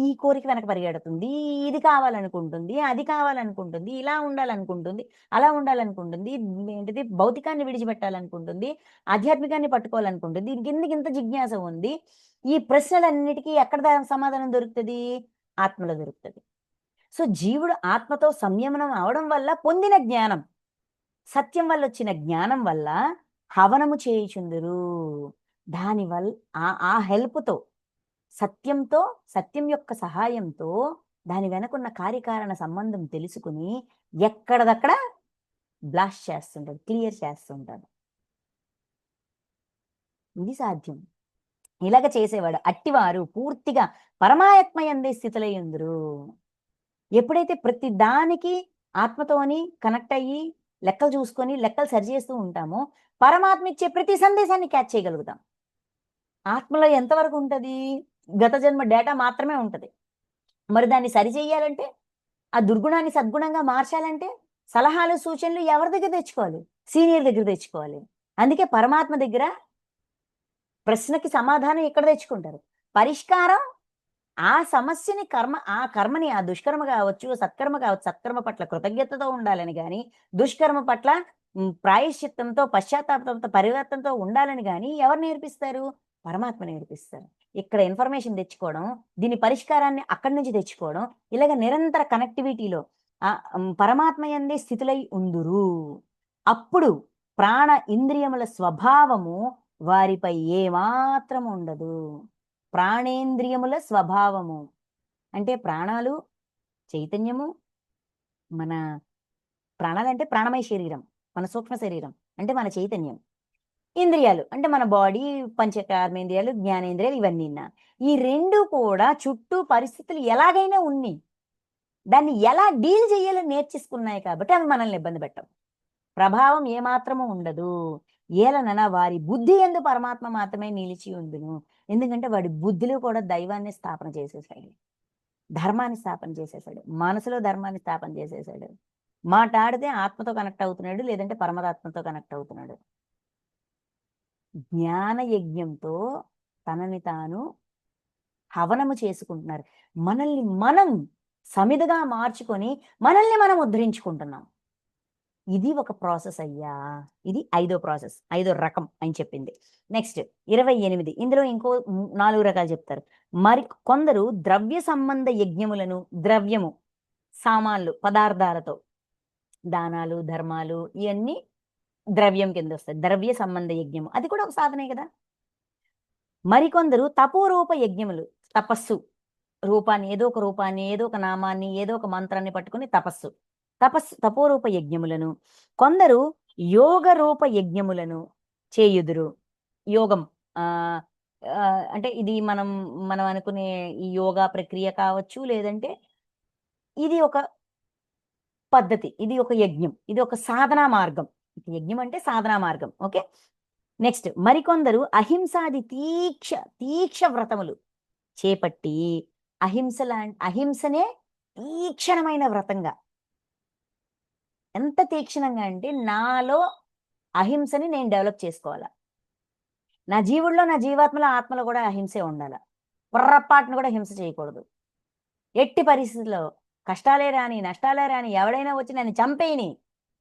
ఈ కోరిక వెనక పరిగెడుతుంది? ఇది కావాలనుకుంటుంది, అది కావాలనుకుంటుంది, ఇలా ఉండాలనుకుంటుంది, అలా ఉండాలనుకుంటుంది, ఏంటిది భౌతికాన్ని విడిచిపెట్టాలనుకుంటుంది, ఆధ్యాత్మికాన్ని పట్టుకోవాలనుకుంటుంది. దీనికెందుకు ఇంత జిజ్ఞాస ఉంది? ఈ ప్రశ్నలన్నిటికి ఎక్కడ సమాధానం దొరుకుతది? ఆత్మలో దొరుకుతది. సో, జీవుడు ఆత్మతో సంయమనం అవడం వల్ల పొందిన జ్ఞానం. సత్యం వల్లొచ్చిన జ్ఞానం వల్ల హవనము చేయుచుందురు. దానివల్ల ఆ హెల్ప్‌తో సత్యంతో, సత్యం యొక్క సహాయంతో దాని వెనకున్న కార్యకారణ సంబంధం తెలుసుకొని ఎక్కడిదక్కడ బ్లాస్ట్ చేస్తుంటాడు. క్లియర్ చేస్తుంటాడు. ఇది సాధ్యం. ఇలాగ చేసేవాడు. అట్టివారు పూర్తిగా పరమాత్మయందే స్థితులయ్యుందురు. ఎప్పుడైతే ప్రతి దానికి ఆత్మతోని కనెక్ట్ అయ్యి, లెక్కలు చూసుకొని, లెక్కలు సరిచేస్తూ ఉంటామో, పరమాత్మ ఇచ్చే ప్రతి సందేశాన్ని క్యాచ్ చేయగలుగుతాం. ఆత్మలో ఎంతవరకు ఉంటది? గత జన్మ డేటా మాత్రమే ఉంటది. మరి దాన్ని సరిచెయ్యాలంటే, ఆ దుర్గుణాన్ని సద్గుణంగా మార్చాలంటే, సలహాలు, సూచనలు ఎవరి దగ్గర తెచ్చుకోవాలి? సీనియర్ దగ్గర తెచ్చుకోవాలి. అందుకే పరమాత్మ దగ్గర ప్రశ్నకి సమాధానం ఇక్కడ తెచ్చుకుంటారు. పరిష్కారం ఆ సమస్యని ఆ కర్మని ఆ దుష్కర్మ కావచ్చు, సత్కర్మ కావచ్చు, సత్కర్మ పట్ల కృతజ్ఞతతో ఉండాలని గాని, దుష్కర్మ పట్ల ప్రాయశ్చిత్తంతో, పశ్చాత్తాపంతో, పరివర్తనతో ఉండాలని గాని ఎవరు నేర్పిస్తారు? పరమాత్మ నేర్పిస్తారు. ఇక్కడ ఇన్ఫర్మేషన్ తెచ్చుకోవడం, దీని పరిష్కారాన్ని అక్కడి నుంచి తెచ్చుకోవడం, ఇలాగ నిరంతర కనెక్టివిటీలో పరమాత్మ యందే స్థితులై ఉందురు. అప్పుడు ప్రాణ ఇంద్రియముల స్వభావము వారిపై ఏమాత్రం ఉండదు. ప్రాణేంద్రియముల స్వభావము. అంటే ప్రాణాలు, చైతన్యము, మన ప్రాణాలంటే ప్రాణమయ శరీరం. మన సూక్ష్మ శరీరం. అంటే మన చైతన్యం. ఇంద్రియాలు అంటే మన బాడీ, పంచకర్మేంద్రియాలు, జ్ఞానేంద్రియాలు ఇవన్నీన. ఈ 2 కూడా చుట్టూ పరిస్థితులు ఎలాగైనా ఉన్ని. దాన్ని ఎలా డీల్ చేయాలో నేర్చేసుకున్నాయి కాబట్టి అవి మనల్ని ఇబ్బంది పెట్టవు. ప్రభావం ఏమాత్రము ఉండదు. ఏలనన వారి బుద్ధి యందు పరమాత్మ మాత్రమే నిలిచి ఉండును. ఎందుకంటే వాడి బుద్ధిలో కూడా దైవాన్ని స్థాపన చేసేసాడు. ధర్మాన్ని స్థాపన చేసేసాడు. మనసులో ధర్మాన్ని స్థాపన చేసేసాడు. మాటాడితే ఆత్మతో కనెక్ట్ అవుతున్నాడు. లేదంటే పరమాత్మతో కనెక్ట్ అవుతున్నాడు. జ్ఞాన యజ్ఞంతో తనని తాను హవనము చేసుకుంటున్నారు. మనల్ని మనం సమిధగా మార్చుకొని మనల్ని మనం ఉద్ధరించుకుంటున్నాం. ఇది ఒక ప్రాసెస్ అయ్యా. ఇది 5దో ప్రాసెస్. 5దో రకం అని చెప్పింది. నెక్స్ట్ 28 ఇందులో ఇంకో 4 రకాలు చెప్తారు. మరి కొందరు ద్రవ్య సంబంధ యజ్ఞములను ద్రవ్యము, సామాన్లు, పదార్థాలతో దానాలు, ధర్మాలు ఇయన్నీ ద్రవ్యం కిందొస్తాయి. ద్రవ్య సంబంధ యజ్ఞము. అది కూడా ఒక సాధనే కదా! మరికొందరు తపోరూప యజ్ఞములు, తపస్సు రూపాన్ని, ఏదో ఒక రూపాన్ని, ఏదో ఒక నామాన్ని, ఏదో ఒక మంత్రాన్ని పట్టుకొని తపస్సు. తపోరూప యజ్ఞములను, కొందరు యోగ రూప యజ్ఞములను చేయుదురు. యోగం ఆహ్, అంటే ఇది మనం అనుకునే ఈ యోగా ప్రక్రియ కావచ్చు, లేదంటే ఇది ఒక పద్ధతి. ఇది ఒక యజ్ఞం. ఇది ఒక సాధనా మార్గం. యజ్ఞం అంటే సాధనా మార్గం. ఓకే. నెక్స్ట్ మరికొందరు అహింసాది తీక్ష వ్రతములు చేపట్టి అహింసనే తీక్షణమైన వ్రతంగా. ఎంత తీక్షణంగా అంటే నాలో అహింసని నేను డెవలప్ చేసుకోవాలా. నా జీవుల్లో, నా జీవాత్మలో, ఆత్మలో కూడా అహింసే ఉండాల. పొర్రపాటున కూడా హింస చేయకూడదు. ఎట్టి పరిస్థితుల్లో కష్టాలే రాని, నష్టాలే రాని, ఎవడైనా వచ్చి నన్ను చంపేయని.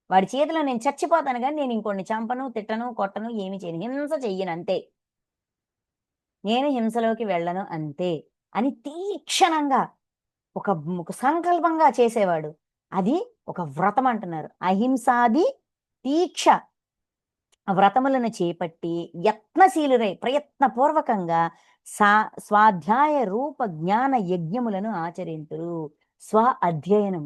వాడి చేతిలో నేను చచ్చిపోతాను గానీ నేను ఇంకోడిని చంపను, తిట్టను, కొట్టను, ఏమి చేయను. హింస చెయ్యను అంతే. నేను హింసలోకి వెళ్ళను అంతే అని తీక్షణంగా ఒక ఒక సంకల్పంగా చేసేవాడు. అది ఒక వ్రతం అంటున్నారు. అహింసాది దీక్ష వ్రతములను చేపట్టి యత్నశీలురై ప్రయత్నపూర్వకంగా సా స్వాధ్యాయ రూప జ్ఞాన యజ్ఞములను ఆచరింతురు. స్వ అధ్యయనం,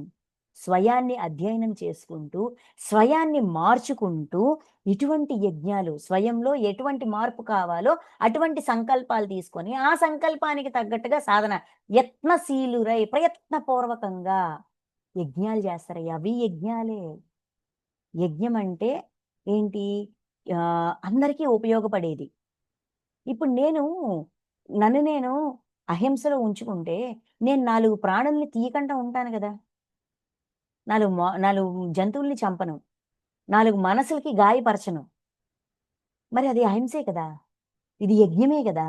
స్వయాన్ని అధ్యయనం చేసుకుంటూ, స్వయాన్ని మార్చుకుంటూ, ఇటువంటి యజ్ఞాలు స్వయంలో ఎటువంటి మార్పు కావాలో అటువంటి సంకల్పాలు తీసుకొని, ఆ సంకల్పానికి తగ్గట్టుగా సాధన యత్నశీలురై ప్రయత్నపూర్వకంగా యజ్ఞాలు చేస్తారయ్యా. అవి యజ్ఞాలే. యజ్ఞం అంటే ఏంటి? అందరికీ ఉపయోగపడేది. ఇప్పుడు నన్ను నేను అహింసలో ఉంచుకుంటే, నేను 4 ప్రాణుల్ని తీయకుండా ఉంటాను గదా! 4 జంతువుల్ని చంపను. 4 మనసులకి గాయపరచను. మరి అది అహింసే కదా! ఇది యజ్ఞమే గదా!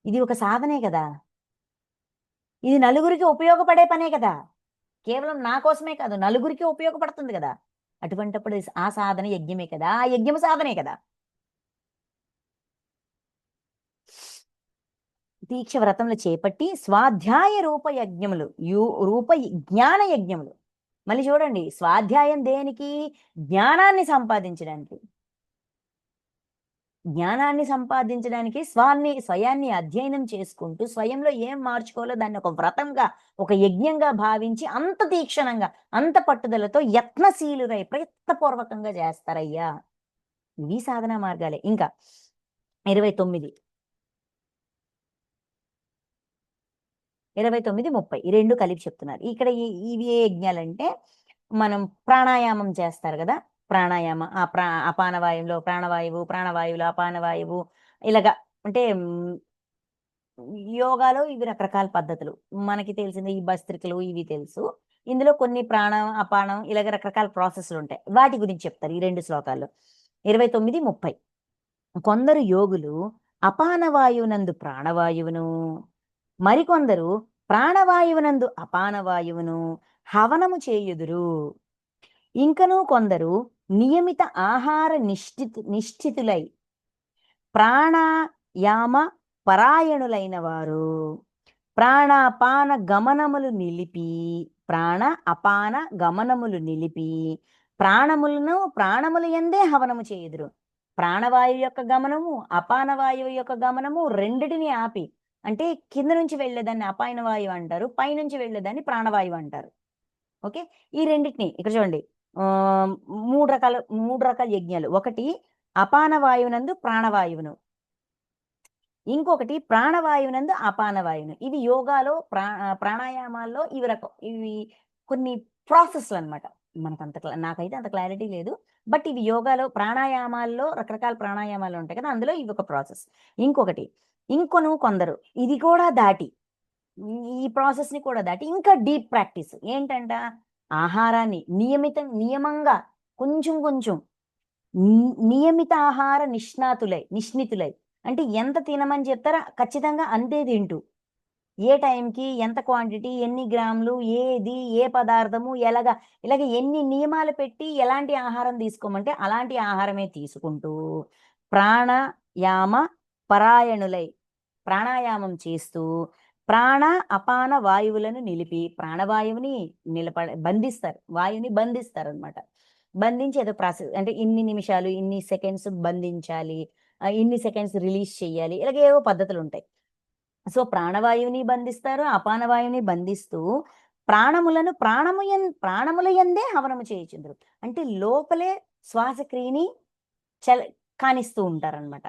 ఇది ఒక సాధనే గదా! ఇది నలుగురికి ఉపయోగపడే పనే కదా! కేవలం నా కోసమే కాదు, నలుగురికి ఉపయోగపడుతుంది గదా! అటువంటప్పుడు ఆ సాధన యజ్ఞమే కదా! ఆ యజ్ఞము సాధనే కదా! దీక్ష వ్రతములు చేపట్టి స్వాధ్యాయ రూప యజ్ఞములు రూప జ్ఞాన యజ్ఞములు. మళ్ళీ చూడండి, స్వాధ్యాయం దేనికి? జ్ఞానాన్ని సంపాదించడానికి. జ్ఞానాన్ని సంపాదించడానికి స్వయాన్ని అధ్యయనం చేసుకుంటూ, స్వయంలో ఏం మార్చుకోవాలో దాన్ని ఒక వ్రతంగా, ఒక యజ్ఞంగా భావించి అంత తీక్షణంగా, అంత పట్టుదలతో యత్నశీలురై ప్రయత్నపూర్వకంగా చేస్తారయ్యా. ఇవి సాధనా మార్గాలే. ఇంకా 29, 29, 30 ఈ 2 కలిపి చెప్తున్నారు. ఇక్కడ ఇవి ఏ యజ్ఞాలంటే, మనం ప్రాణాయామం చేస్తారు గదా! ప్రాణాయామ ఆ అపాన వాయువులో ప్రాణవాయువు, ప్రాణవాయువులో అపాన వాయువు ఇలాగ అంటే యోగాలో ఇవి రకరకాల పద్ధతులు. మనకి తెలిసింది ఈ భస్త్రికలు ఇవి తెలుసు. ఇందులో కొన్ని ప్రాణం, అపానం ఇలాగ రకరకాల ప్రాసెస్‌లుంటాయి. వాటి గురించి చెప్తారు ఈ 2 శ్లోకాల్లో. 29, 30 కొందరు యోగులు అపాన వాయువునందు ప్రాణవాయువును, మరికొందరు ప్రాణవాయువునందు అపాన వాయువును హవనము చేయుదురు. ఇంకనూ కొందరు నియమిత ఆహార నిశ్చితులై ప్రాణాయామ పరాయణులైన వారు ప్రాణాపాన గమనములు నిలిపి ప్రాణ అపాన గమనములు నిలిపి ప్రాణముల యందే హవనము చేయుదురు. ప్రాణవాయువు యొక్క గమనము, అపాన వాయువు యొక్క గమనము రెండిటిని ఆపి, అంటే కింద నుంచి వెళ్ళేదాన్ని అపాయన వాయువు అంటారు. పైనుంచి వెళ్ళేదాన్ని ప్రాణవాయువు అంటారు. ఓకే. ఈ రెండిటిని ఇక్కడ చూడండి. ఆహ్, 3 రకాల యజ్ఞాలు. ఒకటి అపాన వాయువునందు ప్రాణవాయువును. ఇంకొకటి ప్రాణవాయువునందు అపాన వాయువును. ఇవి యోగాలో ప్రాణాయామాల్లో ఇవి కొన్ని ప్రాసెస్‌లనమాట. నాకైతే అంత క్లారిటీ లేదు. బట్ ఇవి యోగాలో ప్రాణాయామాల్లో రకరకాల ప్రాణాయామాలుంటాయి కదా! అందులో ఇవొక ప్రాసెస్. ఇంకొకటి, కొందరు ఇది కూడా దాటి ఈ ప్రాసెస్‌ని కూడా దాటి ఇంకా డీప్ ప్రాక్టీస్. ఏంటంట? ఆహారాన్ని నియమంగా కొంచెం కొంచెం నియమిత ఆహార నిష్ణితులై అంటే ఎంత తినమని చెప్తారో ఖచ్చితంగా అంతే తింటూ, ఏ టైంకి, ఎంత క్వాంటిటీ, ఎన్ని గ్రాములు, ఏది, ఏ పదార్థము, ఇలాగ ఎన్ని నియమాలు పెట్టి ఎలాంటి ఆహారం తీసుకోమంటే అలాంటి ఆహారమే తీసుకుంటూ, ప్రాణాయామ పరాయణులై ప్రాణాయామం చేస్తూ, ప్రాణ, అపాన వాయువులను నిలిపి, ప్రాణవాయువుని బంధిస్తారు. వాయువుని బంధిస్తారనమాట. బంధించి ఏదో ప్రాసెస్ అంటే ఇన్ని నిమిషాలు, ఇన్ని సెకండ్స్ బంధించాలి. ఇన్ని సెకండ్స్ రిలీజ్ చెయ్యాలి. ఇలాగ ఏవో పద్ధతులుంటాయి. సో, ప్రాణవాయువుని బంధిస్తారు. అపాన వాయువుని బంధిస్తూ ప్రాణముల యందే హవనము చేయుచుందురు. అంటే లోపలే శ్వాసక్రియని చల కానిస్తూ ఉంటారనమాట.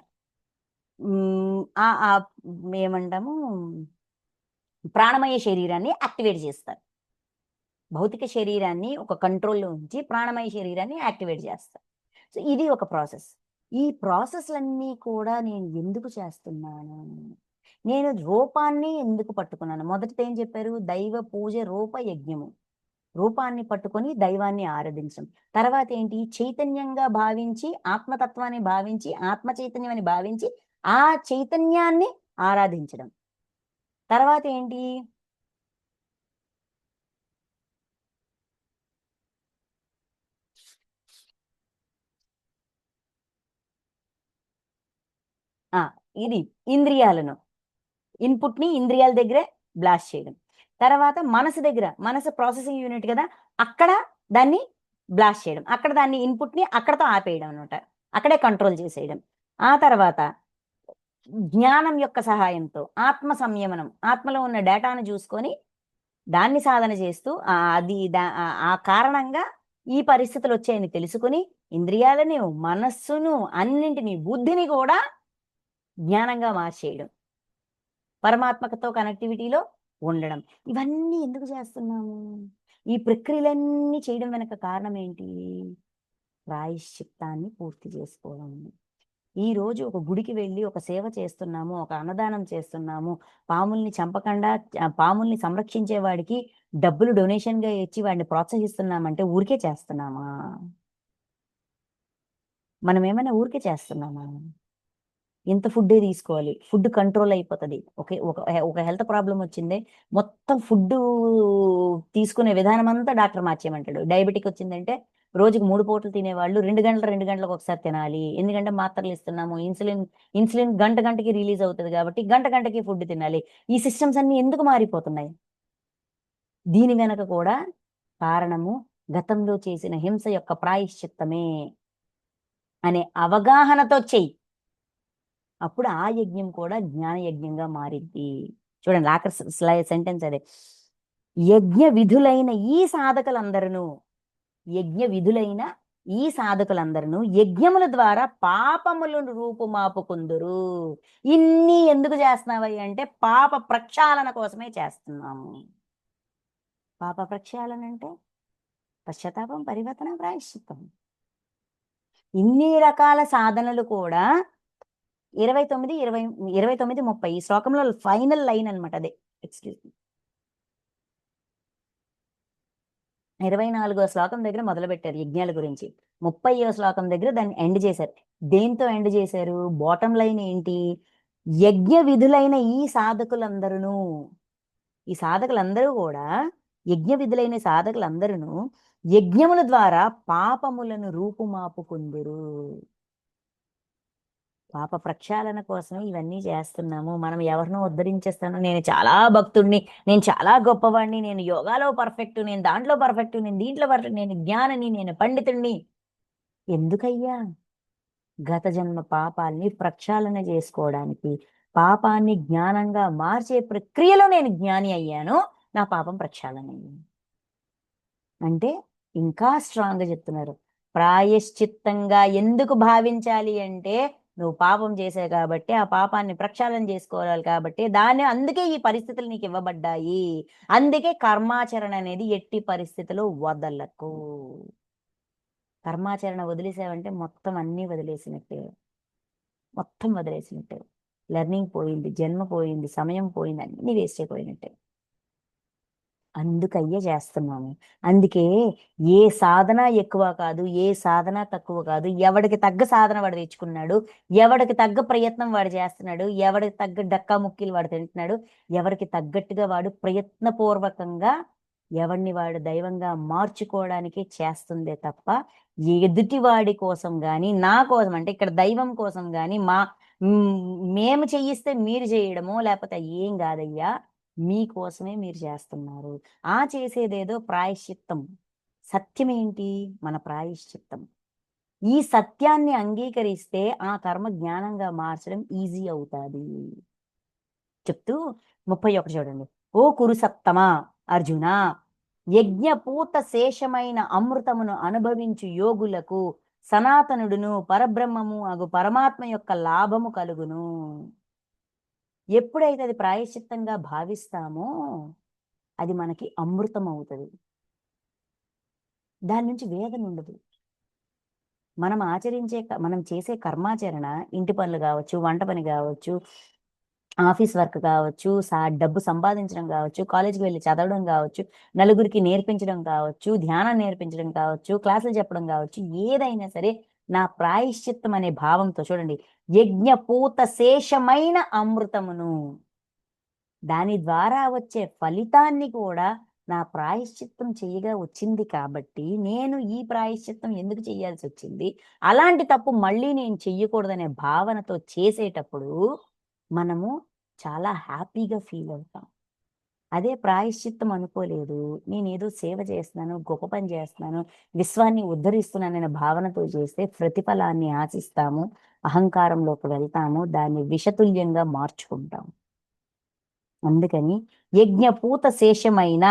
హ్మ్. ఏమంటాము, ప్రాణమయ శరీరాన్ని యాక్టివేట్ చేస్తారు. భౌతిక శరీరాన్ని ఒక కంట్రోల్‌లో ఉంచి ప్రాణమయ శరీరాన్ని యాక్టివేట్ చేస్తారు. సో, ఇది ఒక ప్రాసెస్. ఈ ప్రాసెస్‌లన్నీ కూడా నేను ఎందుకు చేస్తున్నాను? నేను రూపాన్ని ఎందుకు పట్టుకున్నాను? మొదటిది ఏం చెప్పారు? దైవ పూజ రూప యజ్ఞము. రూపాన్ని పట్టుకొని దైవాన్ని ఆరాధించడం. తర్వాతేంటి? చైతన్యంగా భావించి, ఆత్మతత్వాన్ని భావించి, ఆత్మ చైతన్యం అని భావించి, ఆ చైతన్యాన్ని ఆరాధించడం. తర్వాతేంటి? ఆ! ఇది ఇంద్రియాలను. ఇన్‌పుట్‌ని ఇంద్రియాల దగ్గరే బ్లాస్ట్ చేయడం. తర్వాత మనసు దగ్గర, మనసు ప్రాసెసింగ్ యూనిట్ కదా, అక్కడ దాన్ని బ్లాస్ట్ చేయడం, అక్కడ దాన్ని ఇన్పుట్ని అక్కడతో ఆపేయడం అనమాట, అక్కడే కంట్రోల్ చేసేయడం. ఆ తర్వాత జ్ఞానం యొక్క సహాయంతో ఆత్మ సంయమనం, ఆత్మలో ఉన్న డేటాను చూసుకొని దాన్ని సాధన చేస్తూ ఆ కారణంగా ఈ పరిస్థితులు వచ్చాయని తెలుసుకుని ఇంద్రియాలని, మనస్సును, అన్నింటినీ, బుద్ధిని కూడా జ్ఞానంగా మార్చేయడం, పరమాత్మకతో కనెక్టివిటీలో ఉండడం. ఇవన్నీ ఎందుకు చేస్తున్నాము? ఈ ప్రక్రియలన్నీ చేయడం వెనక కారణం ఏంటి? ప్రాయశ్చిత్తాన్ని పూర్తి చేసుకోవడం. ఈ రోజు ఒక గుడికి వెళ్ళి ఒక సేవ చేస్తున్నాము, ఒక అన్నదానం చేస్తున్నాము, పాముల్ని చంపకుండా పాముల్ని సంరక్షించే వాడికి డబ్బులు డొనేషన్ గా ఇచ్చి వాడిని ప్రోత్సహిస్తున్నామంటే ఊరికే చేస్తున్నామా? మనం ఏమైనా ఊరికే చేస్తున్నామా? ఇంత ఫుడ్డే తీసుకోవాలి, ఫుడ్ కంట్రోల్ అయిపోతుంది. ఓకే, ఒక హెల్త్ ప్రాబ్లం వచ్చింది, మొత్తం ఫుడ్ తీసుకునే విధానం అంతా డాక్టర్ మార్చేయమంటాడు. డయాబెటిక్ వచ్చిందంటే రోజుకి 3 పూటలు తినేవాళ్ళు 2 గంటలకు ఒకసారి తినాలి, ఎందుకంటే మాత్రలు ఇస్తున్నాము, ఇన్సులిన్ ఇన్సులిన్ గంటకి రిలీజ్ అవుతుంది కాబట్టి గంటకి ఫుడ్ తినాలి. ఈ సిస్టమ్స్ అన్ని ఎందుకు మారిపోతున్నాయి? దీని వెనక కూడా కారణము గతంలో చేసిన హింస యొక్క ప్రాయశ్చిత్తమే అనే అవగాహనతో చెయ్యి. అప్పుడు ఆ యజ్ఞం కూడా జ్ఞాన యజ్ఞంగా మారిద్ది. చూడండి ఆఖరి సెంటెన్స్ అదే. యజ్ఞ విధులైన ఈ సాధకులందరూ, యజ్ఞ విధులైన ఈ సాధకులందరూ యజ్ఞముల ద్వారా పాపములను రూపుమాపుకుందురు. ఇన్ని ఎందుకు చేస్తున్నావయ్య అంటే పాప ప్రక్షాళన కోసమే చేస్తున్నాము. పాప ప్రక్షాళన అంటే పశ్చాత్తాపం, పరివర్తన, ప్రాయశ్చిత్తం. ఇన్ని రకాల సాధనలు కూడా 29, 20, 29, 30 ఈ శ్లోకంలో ఫైనల్ లైన్ అనమాట అదే. ఎక్స్క్యూజ్ మీ, 24వ శ్లోకం దగ్గర మొదలు పెట్టారు యజ్ఞాల గురించి, 30వ శ్లోకం దగ్గర దాన్ని ఎండ్ చేశారు. దేంతో ఎండ్ చేశారు? బాటం లైన్ ఏంటి? యజ్ఞ విధులైన ఈ సాధకులందరూ, ఈ సాధకులందరూ కూడా, యజ్ఞ విధులైన సాధకులందరూ యజ్ఞముల ద్వారా పాపములను రూపుమాపుకుందురు. పాప ప్రక్షాళన కోసమే ఇవన్నీ చేస్తున్నాము. మనం ఎవరినో ఉద్ధరించేస్తాను, నేను చాలా భక్తుడిని, నేను చాలా గొప్పవాడిని, నేను యోగాలో పర్ఫెక్ట్, నేను దాంట్లో పర్ఫెక్ట్, నేను దీంట్లో పర్ఫెక్ట్, నేను జ్ఞానిని, నేను పండితుడిని. ఎందుకయ్యా? గత జన్మ పాపాల్ని ప్రక్షాళన చేసుకోవడానికి, పాపాన్ని జ్ఞానంగా మార్చే ప్రక్రియలో నేను జ్ఞాని అయ్యాను, నా పాపం ప్రక్షాళన అయ్యింది అంటే ఇంకా స్ట్రాంగ్ గా చెప్తున్నారు. ప్రాయశ్చిత్తంగా ఎందుకు భావించాలి అంటే, నువ్వు పాపం చేసావు కాబట్టి ఆ పాపాన్ని ప్రక్షాళన చేసుకోవాలి కాబట్టి, అందుకే ఈ పరిస్థితులు నీకు ఇవ్వబడ్డాయి. అందుకే కర్మాచరణ అనేది ఎట్టి పరిస్థితిలో వదలకు. కర్మాచరణ వదిలేసావంటే మొత్తం అన్నీ వదిలేసినట్టే, మొత్తం వదిలేసినట్టే. లెర్నింగ్ పోయింది, జన్మ పోయింది, సమయం పోయింది, అన్ని వేస్ట్ అయిపోయినట్టే. అందుకయ్యే చేస్తున్నాము. అందుకే ఏ సాధన ఎక్కువ కాదు, ఏ సాధన తక్కువ కాదు. ఎవడికి తగ్గ సాధన వాడు తెచ్చుకున్నాడు, ఎవడికి తగ్గ ప్రయత్నం వాడు చేస్తున్నాడు, ఎవడికి తగ్గ డక్కా ముక్కీలు వాడు తింటున్నాడు, ఎవరికి తగ్గట్టుగా వాడు ప్రయత్నపూర్వకంగా ఎవడిని వాడు దైవంగా మార్చుకోవడానికి చేస్తుందే తప్ప ఎదుటివాడి కోసం గాని, నా కోసం అంటే ఇక్కడ దైవం కోసం గాని, మేము చెయ్యిస్తే మీరు చేయడమో లేకపోతే ఏం కాదయ్యా, మీకోసమే మీరు చేస్తున్నారు. ఆ చేసేదేదో ప్రాయశ్చిత్తం. సత్యం ఏంటి? మన ప్రాయశ్చిత్తం. ఈ సత్యాన్ని అంగీకరిస్తే ఆ కర్మ జ్ఞానంగా మార్చడం ఈజీ అవుతాది చెప్తూ 31 చూడండి. ఓ కురు సత్తమా అర్జున, యజ్ఞపూత శేషమైన అమృతమును అనుభవించు యోగులకు సనాతనుడును పరబ్రహ్మము అగు పరమాత్మ యొక్క లాభము కలుగును. ఎప్పుడైతే అది ప్రాయశ్చిత్తంగా భావిస్తామో అది మనకి అమృతం అవుతుంది. దాని నుంచి వేదన ఉండదు. మనం చేసే కర్మాచరణ, ఇంటి పనులు కావచ్చు, వంట పని కావచ్చు, ఆఫీస్ వర్క్ కావచ్చు, డబ్బు సంపాదించడం కావచ్చు, కాలేజీకి వెళ్ళి చదవడం కావచ్చు, నలుగురికి నేర్పించడం కావచ్చు, ధ్యానం నేర్పించడం కావచ్చు, క్లాసులు చెప్పడం కావచ్చు, ఏదైనా సరే నా ప్రాయశ్చిత్తం అనే భావంతో చూడండి. యజ్ఞపూత శేషమైన అమృతమును, దాని ద్వారా వచ్చే ఫలితాన్ని కూడా నా ప్రాయశ్చిత్తం చేయగా వచ్చింది కాబట్టి నేను ఈ ప్రాయశ్చిత్తం ఎందుకు చేయాల్సి వచ్చింది, అలాంటి తప్పు మళ్ళీ నేను చెయ్యకూడదనే భావనతో చేసేటప్పుడు మనము చాలా హ్యాపీగా ఫీల్ అవుతాం. అదే ప్రాయశ్చిత్తం అనుకోలేదు. నేనేదో సేవ చేస్తున్నాను, గొప్ప పని చేస్తున్నాను, విశ్వాన్ని ఉద్ధరిస్తున్నాననే భావనతో చేస్తే ప్రతిఫలాన్ని ఆశిస్తాము, అహంకారంలోకి వెళ్తాము, దాన్ని విషతుల్యంగా మార్చుకుంటాం. అందుకని యజ్ఞపూత శేషమైన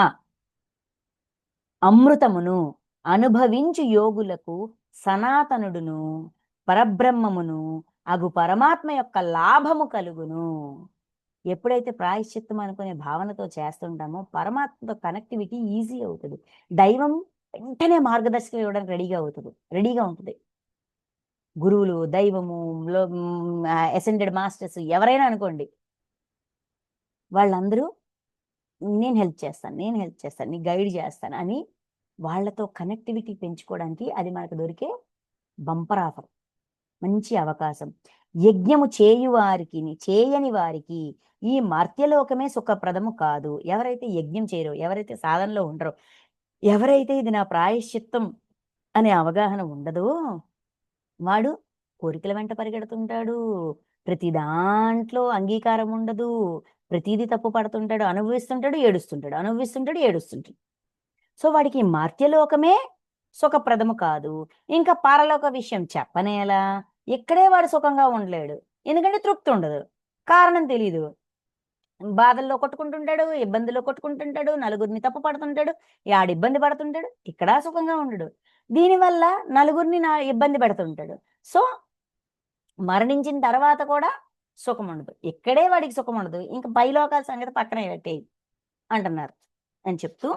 అమృతమును అనుభవించు యోగులకు సనాతనుడును పరబ్రహ్మమును అగు పరమాత్మ యొక్క లాభము కలుగును. ఎప్పుడైతే ప్రాయశ్చిత్తం అనుకునే భావనతో చేస్తుంటామో పరమాత్మతో కనెక్టివిటీ ఈజీ అవుతుంది. దైవం వెంటనే మార్గదర్శకం ఇవ్వడానికి రెడీగా ఉంటుంది. గురువులు, దైవము, అసెండెడ్ మాస్టర్స్ ఎవరైనా అనుకోండి, వాళ్ళందరూ నేను హెల్ప్ చేస్తాను, నీకు గైడ్ చేస్తాను అని వాళ్ళతో కనెక్టివిటీ పెంచుకోవడానికి అది మనకు దొరికే బంపర్ ఆఫర్, మంచి అవకాశం. యజ్ఞము చేయని వారికి ఈ మర్త్యలోకమే సుఖప్రదము కాదు. ఎవరైతే యజ్ఞం చేయరో, ఎవరైతే సాధనలో ఉండరో, ఎవరైతే ఇది నా ప్రాయశ్చిత్తం అనే అవగాహన ఉండదో వాడు కోరికల వెంట పరిగెడుతుంటాడు, ప్రతి దాంట్లో అంగీకారం ఉండదు, ప్రతిదీ తప్పు పడుతుంటాడు, అనుభవిస్తుంటాడు, ఏడుస్తుంటాడు. సో వాడికి మర్త్యలోకమే సుఖప్రదము కాదు. ఇంకా పరలోక విషయం చెప్పనేలా. ఇక్కడే వాడు సుఖంగా ఉండలేడు, ఎందుకంటే తృప్తి ఉండదు, కారణం తెలీదు. బాధల్లో కొట్టుకుంటుంటాడు, ఇబ్బందుల్లో కొట్టుకుంటుంటాడు, నలుగురిని తప్పు పడుతుంటాడు, ఆడు ఇబ్బంది పడుతుంటాడు, ఇక్కడ సుఖంగా ఉండడు. దీనివల్ల నలుగురిని ఇబ్బంది పెడుతుంటాడు. సో మరణించిన తర్వాత కూడా సుఖం ఉండదు, ఇక్కడే వాడికి సుఖం ఉండదు, ఇంకా పైలోకాల సంగతి పక్కన పెట్టేయి అంటున్నారు అని చెప్తూ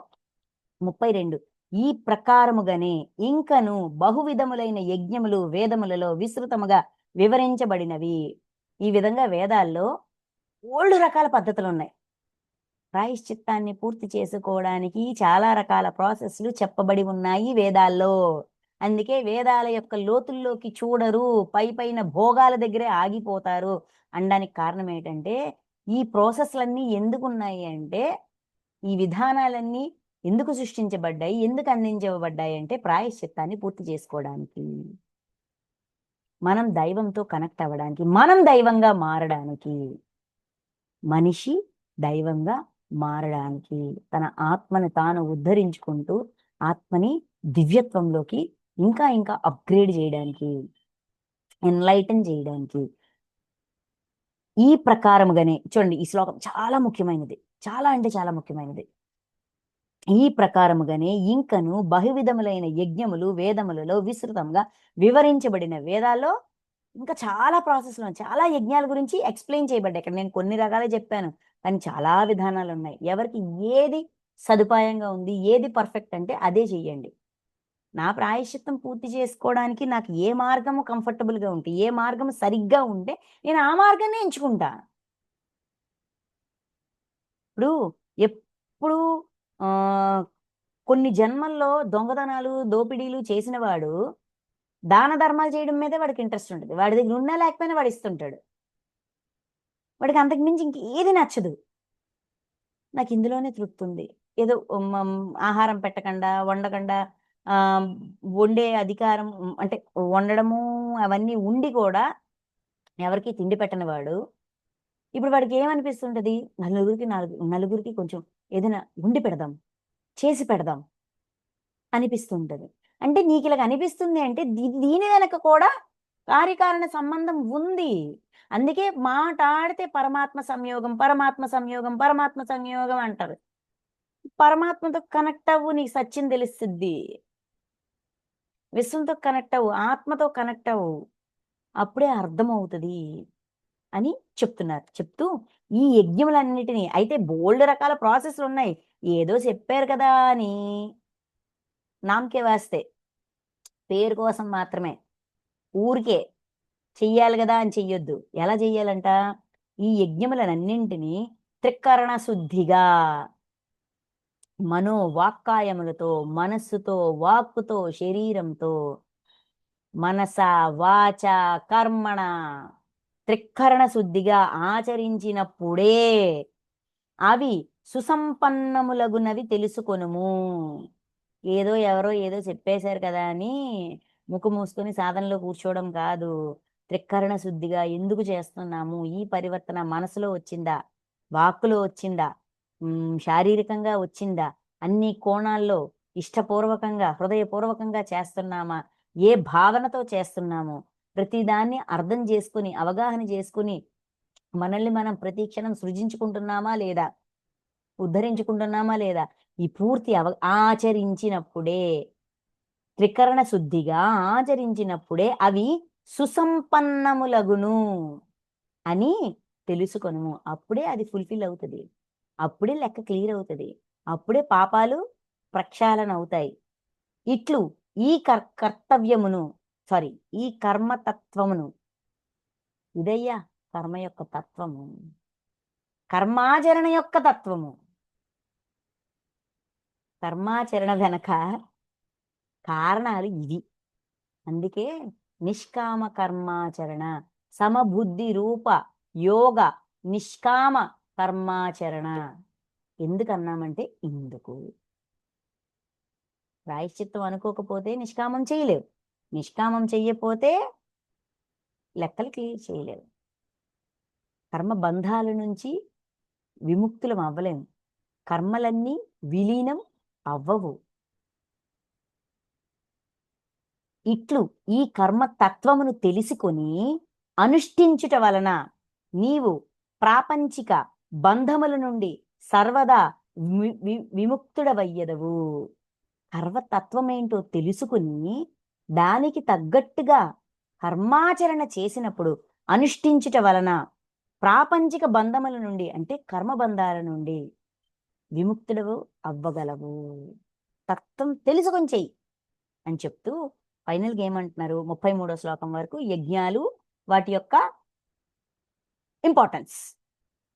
32 ఈ ప్రకారముగానే ఇంకను బహువిధములైన యజ్ఞములు వేదములలో విస్తృతముగా వివరించబడినవి. ఈ విధంగా వేదాల్లో ఓల్డ్ రకాల పద్ధతులు ఉన్నాయి. ప్రాయశ్చిత్తాన్ని పూర్తి చేసుకోవడానికి చాలా రకాల ప్రాసెస్లు చెప్పబడి ఉన్నాయి వేదాల్లో. అందుకే వేదాల యొక్క లోతుల్లోకి చూడరు, పైన భోగాల దగ్గరే ఆగిపోతారు అనడానికి కారణం ఏంటంటే ఈ ప్రాసెస్లన్నీ ఎందుకు ఉన్నాయి అంటే, ఈ విధానాలన్నీ ఎందుకు సృష్టించబడ్డాయి, ఎందుకు అందించబడ్డాయి అంటే ప్రాయశ్చిత్తాన్ని పూర్తి చేసుకోవడానికి, మనం దైవంతో కనెక్ట్ అవ్వడానికి, మనం దైవంగా మారడానికి, మనిషి దైవంగా మారడానికి, తన ఆత్మను తాను ఉద్ధరించుకుంటూ ఆత్మని దివ్యత్వంలోకి ఇంకా ఇంకా అప్గ్రేడ్ చేయడానికి, ఎన్లైటన్ చేయడానికి. ఈ ప్రకారముగానే చూడండి, ఈ శ్లోకం చాలా ముఖ్యమైనది, చాలా అంటే చాలా ముఖ్యమైనది. ఈ ప్రకారముగానే ఇంకను బహువిధములైన యజ్ఞములు వేదములలో విస్తృతంగా వివరించబడిన. వేదాల్లో ఇంకా చాలా ప్రాసెస్లు ఉన్నాయి, చాలా యజ్ఞాల గురించి ఎక్స్ప్లెయిన్ చేయబడ్డాయి. ఇక్కడ నేను కొన్ని రకాలే చెప్పాను, కానీ చాలా విధానాలు ఉన్నాయి. ఎవరికి ఏది సదుపాయంగా ఉంది, ఏది పర్ఫెక్ట్ అంటే అదే చెయ్యండి. నా ప్రాయశ్చిత్తం పూర్తి చేసుకోవడానికి నాకు ఏ మార్గము కంఫర్టబుల్గా ఉంటే, ఏ మార్గం సరిగ్గా ఉంటే నేను ఆ మార్గాన్ని ఎంచుకుంటా. ఇప్పుడు ఎప్పుడు కొన్ని జన్మల్లో దొంగతనాలు, దోపిడీలు చేసిన వాడు దాన ధర్మాలు చేయడం మీదే వాడికి ఇంట్రెస్ట్ ఉంటుంది. వాడి దగ్గర ఉన్నా లేకపోయినా వాడు ఇస్తుంటాడు. వాడికి అంతకు మించి ఇంకేది నచ్చదు. నాకు ఇందులోనే తృప్తి ఉంది. ఏదో ఆహారం పెట్టకుండా, వండకుండా, వండే అధికారం అంటే వండడము అవన్నీ ఉండి కూడా ఎవరికి తిండి పెట్టని వాడు, ఇప్పుడు వాడికి ఏమనిపిస్తుంటది, నలుగురికి కొంచెం ఏదైనా వండి పెడదాం, చేసి పెడదాం అనిపిస్తుంటది. అంటే నీకు ఇలాగ అనిపిస్తుంది అంటే దీని వెనక కూడా కార్యకారణ సంబంధం ఉంది. అందుకే మాటాడితే పరమాత్మ సంయోగం అంటారు. పరమాత్మతో కనెక్ట్ అవ్వు, నీకు సత్యం తెలుస్తుంది. విశ్వంతో కనెక్ట్ అవ్వు, ఆత్మతో కనెక్ట్ అవ్వు, అప్పుడే అర్థమవుతుంది అని చెప్తున్నారు. చెప్తూ ఈ యజ్ఞములన్నిటినీ అయితే బోల్డ్ రకాల ప్రాసెస్లు ఉన్నాయి, ఏదో చెప్పారు కదా అని నామకే వాస్తే పేరు కోసం మాత్రమే ఊరికే చెయ్యాలి కదా అని చెయ్యొద్దు. ఎలా చెయ్యాలంట, ఈ యజ్ఞములనన్నింటినీ త్రికరణ శుద్ధిగా మనోవాక్కాయములతో, మనస్సుతో, వాక్కుతో, శరీరంతో, మనస వాచ కర్మణ త్రికరణ శుద్ధిగా ఆచరించినప్పుడే అవి సుసంపన్నములగునవి తెలుసుకొనుము. ఎవరో ఏదో చెప్పేశారు కదా అని ముక్కు మూసుకొని సాధనలో కూర్చోవడం కాదు. త్రికరణ శుద్ధిగా ఎందుకు చేస్తున్నాము, ఈ పరివర్తన మనసులో వచ్చిందా, వాక్కులో వచ్చిందా, శారీరకంగా వచ్చిందా, అన్ని కోణాల్లో ఇష్టపూర్వకంగా హృదయపూర్వకంగా చేస్తున్నామా, ఏ భావనతో చేస్తున్నామో ప్రతిదాన్ని అర్థం చేసుకుని అవగాహన చేసుకుని మనల్ని మనం ప్రతి క్షణం సృజించుకుంటున్నామా లేదా, ఉద్ధరించుకుంటున్నామా లేదా, ఈ పూర్తి ఆచరించినప్పుడే, త్రికరణ శుద్ధిగా ఆచరించినప్పుడే అవి సుసంపన్నములగును అని తెలుసుకొను. అప్పుడే అది ఫుల్ఫిల్ అవుతుంది, అప్పుడే లెక్క క్లియర్ అవుతుంది, అప్పుడే పాపాలు ప్రక్షాళన అవుతాయి. ఇట్లు ఈ కర్తవ్యమును సారీ ఈ కర్మతత్వమును, ఇదయ్యా కర్మ యొక్క తత్వము, కర్మాచరణ యొక్క తత్వము. కర్మాచరణ వెనక కారణాలు ఇవి. అందుకే నిష్కామ కర్మాచరణ, సమబుద్ధి రూప యోగ నిష్కామ కర్మాచరణ ఎందుకన్నామంటే ఇందుకు. ప్రాయశ్చిత్తం అనుకోకపోతే నిష్కామం చేయలేవు, నిష్కామం చెయ్యపోతే లెక్కలు క్లియర్ చేయలేవు, కర్మ బంధాల నుంచి విముక్తులం అవ్వలేము, కర్మలన్నీ విలీనం అవ్వవు. ఇట్లు ఈ కర్మ తత్వమును తెలుసుకొని అనుష్ఠించుట వలన నీవు ప్రాపంచిక బంధముల నుండి సర్వదా విముక్తుడవయ్యదవు. కర్మతత్వం ఏంటో తెలుసుకుని దానికి తగ్గట్టుగా కర్మాచరణ చేసినప్పుడు అనుష్ఠించుట వలన ప్రాపంచిక బంధముల నుండి అంటే కర్మబంధాల నుండి విముక్తుడవు అవ్వగలవు. తత్వం తెలుసుకొని చెయ్యి అని చెప్తూ ఫైనల్గా ఏమంటున్నారు 33వ శ్లోకం వరకు యజ్ఞాలు వాటి యొక్క ఇంపార్టెన్స్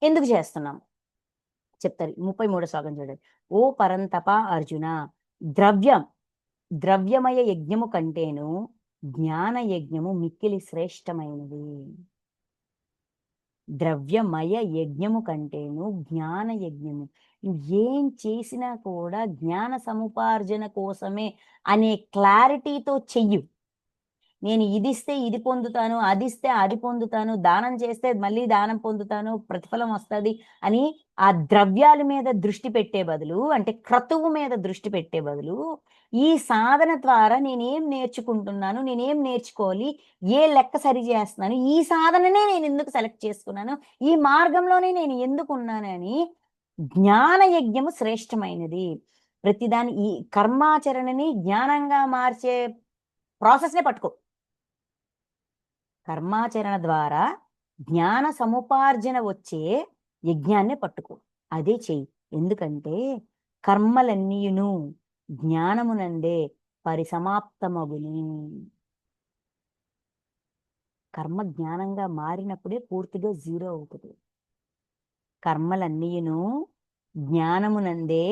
ఎందుకు చేస్తున్నాం చెప్తారు. 33వ శ్లోకం చూడండి. ఓ పరంతప అర్జున, ద్రవ్యమయ యజ్ఞము కంటేను జ్ఞాన యజ్ఞము మిక్కిలి శ్రేష్టమైనది. ద్రవ్యమయ యజ్ఞము కంటేను జ్ఞాన యజ్ఞము, ఏం చేసినా కూడా జ్ఞాన సముపార్జన కోసమే అనే క్లారిటీతో చెయ్యు. నేను ఇది ఇస్తే ఇది పొందుతాను, అది ఇస్తే అది పొందుతాను, దానం చేస్తే మళ్ళీ దానం పొందుతాను, ప్రతిఫలం వస్తుంది అని ఆ ద్రవ్యాల మీద దృష్టి పెట్టే బదులు, అంటే క్రతువు మీద దృష్టి పెట్టే బదులు, ఈ సాధన ద్వారా నేనేం నేర్చుకుంటున్నాను, నేనేం నేర్చుకోవాలి, ఏ లెక్క సరి చేస్తున్నాను, ఈ సాధననే నేను ఎందుకు సెలెక్ట్ చేసుకున్నాను, ఈ మార్గంలోనే నేను ఎందుకు ఉన్నానని జ్ఞాన యజ్ఞము శ్రేష్టమైనది. ప్రతిదాని ఈ కర్మాచరణని జ్ఞానంగా మార్చే ప్రాసెస్నే పట్టుకో. కర్మాచరణ ద్వారా జ్ఞాన సముపార్జన వచ్చే యజ్ఞాన్ని పట్టుకో, అదే చెయ్యి. ఎందుకంటే కర్మలన్నీయును జ్ఞానమునందే పరిసమాప్తమగును. కర్మ జ్ఞానంగా మారినప్పుడే పూర్తిగా జీరో అవుతుంది. కర్మలన్నీయును జ్ఞానమునందే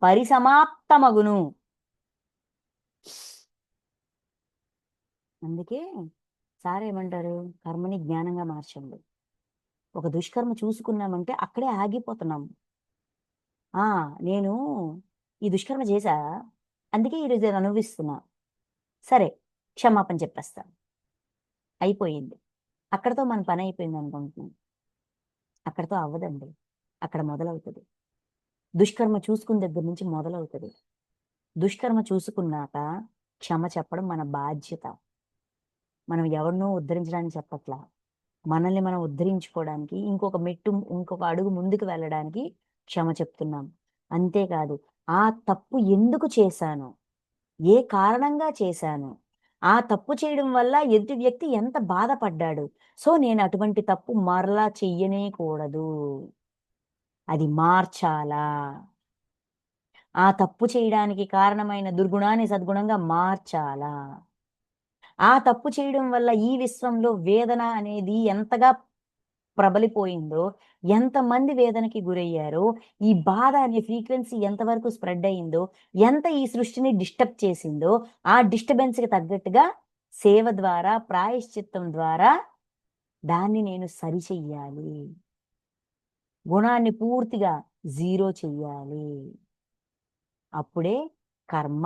పరిసమాప్తమగును. అందుకే సార్ ఏమంటారు, కర్మని జ్ఞానంగా మార్చండి. ఒక దుష్కర్మ చూసుకున్నామంటే అక్కడే ఆగిపోతున్నాం. నేను ఈ దుష్కర్మ చేశా, అందుకే ఈరోజు నేను అనుభవిస్తున్నా, సరే క్షమాపణ చెప్పేస్తాను, అయిపోయింది, అక్కడతో మన పని అయిపోయింది అనుకుంటున్నాం. అక్కడతో అవ్వదండి, అక్కడ మొదలవుతుంది. దుష్కర్మ చూసుకున్న దగ్గర నుంచి మొదలవుతుంది. దుష్కర్మ చూసుకున్నాక క్షమ చెప్పడం మన బాధ్యత. మనం ఎవరినో ఉద్ధరించడానికి చెప్పట్లా, మనల్ని మనం ఉద్ధరించుకోవడానికి ఇంకొక అడుగు ముందుకు వెళ్ళడానికి క్షమ చెప్తున్నాం. అంతేకాదు ఆ తప్పు ఎందుకు చేశాను, ఏ కారణంగా చేశాను, ఆ తప్పు చేయడం వల్ల ఎదుటి వ్యక్తి ఎంత బాధపడ్డాడు, సో నేను అటువంటి తప్పు మరలా చెయ్యనే కూడదు, అది మార్చాలా, ఆ తప్పు చేయడానికి కారణమైన దుర్గుణాన్ని సద్గుణంగా మార్చాలా, ఆ తప్పు చేయడం వల్ల ఈ విశ్వంలో వేదన అనేది ఎంతగా ప్రబలిపోయిందో, ఎంతమంది వేదనకి గురయ్యారో, ఈ బాధ అనే ఫ్రీక్వెన్సీ ఎంతవరకు స్ప్రెడ్ అయిందో, ఎంత ఈ సృష్టిని డిస్టర్బ్ చేసిందో, ఆ డిస్టర్బెన్స్కి తగ్గట్టుగా సేవ ద్వారా ప్రాయశ్చిత్తం ద్వారా దాన్ని నేను సరిచెయ్యాలి, గుణాన్ని పూర్తిగా జీరో చెయ్యాలి. అప్పుడే కర్మ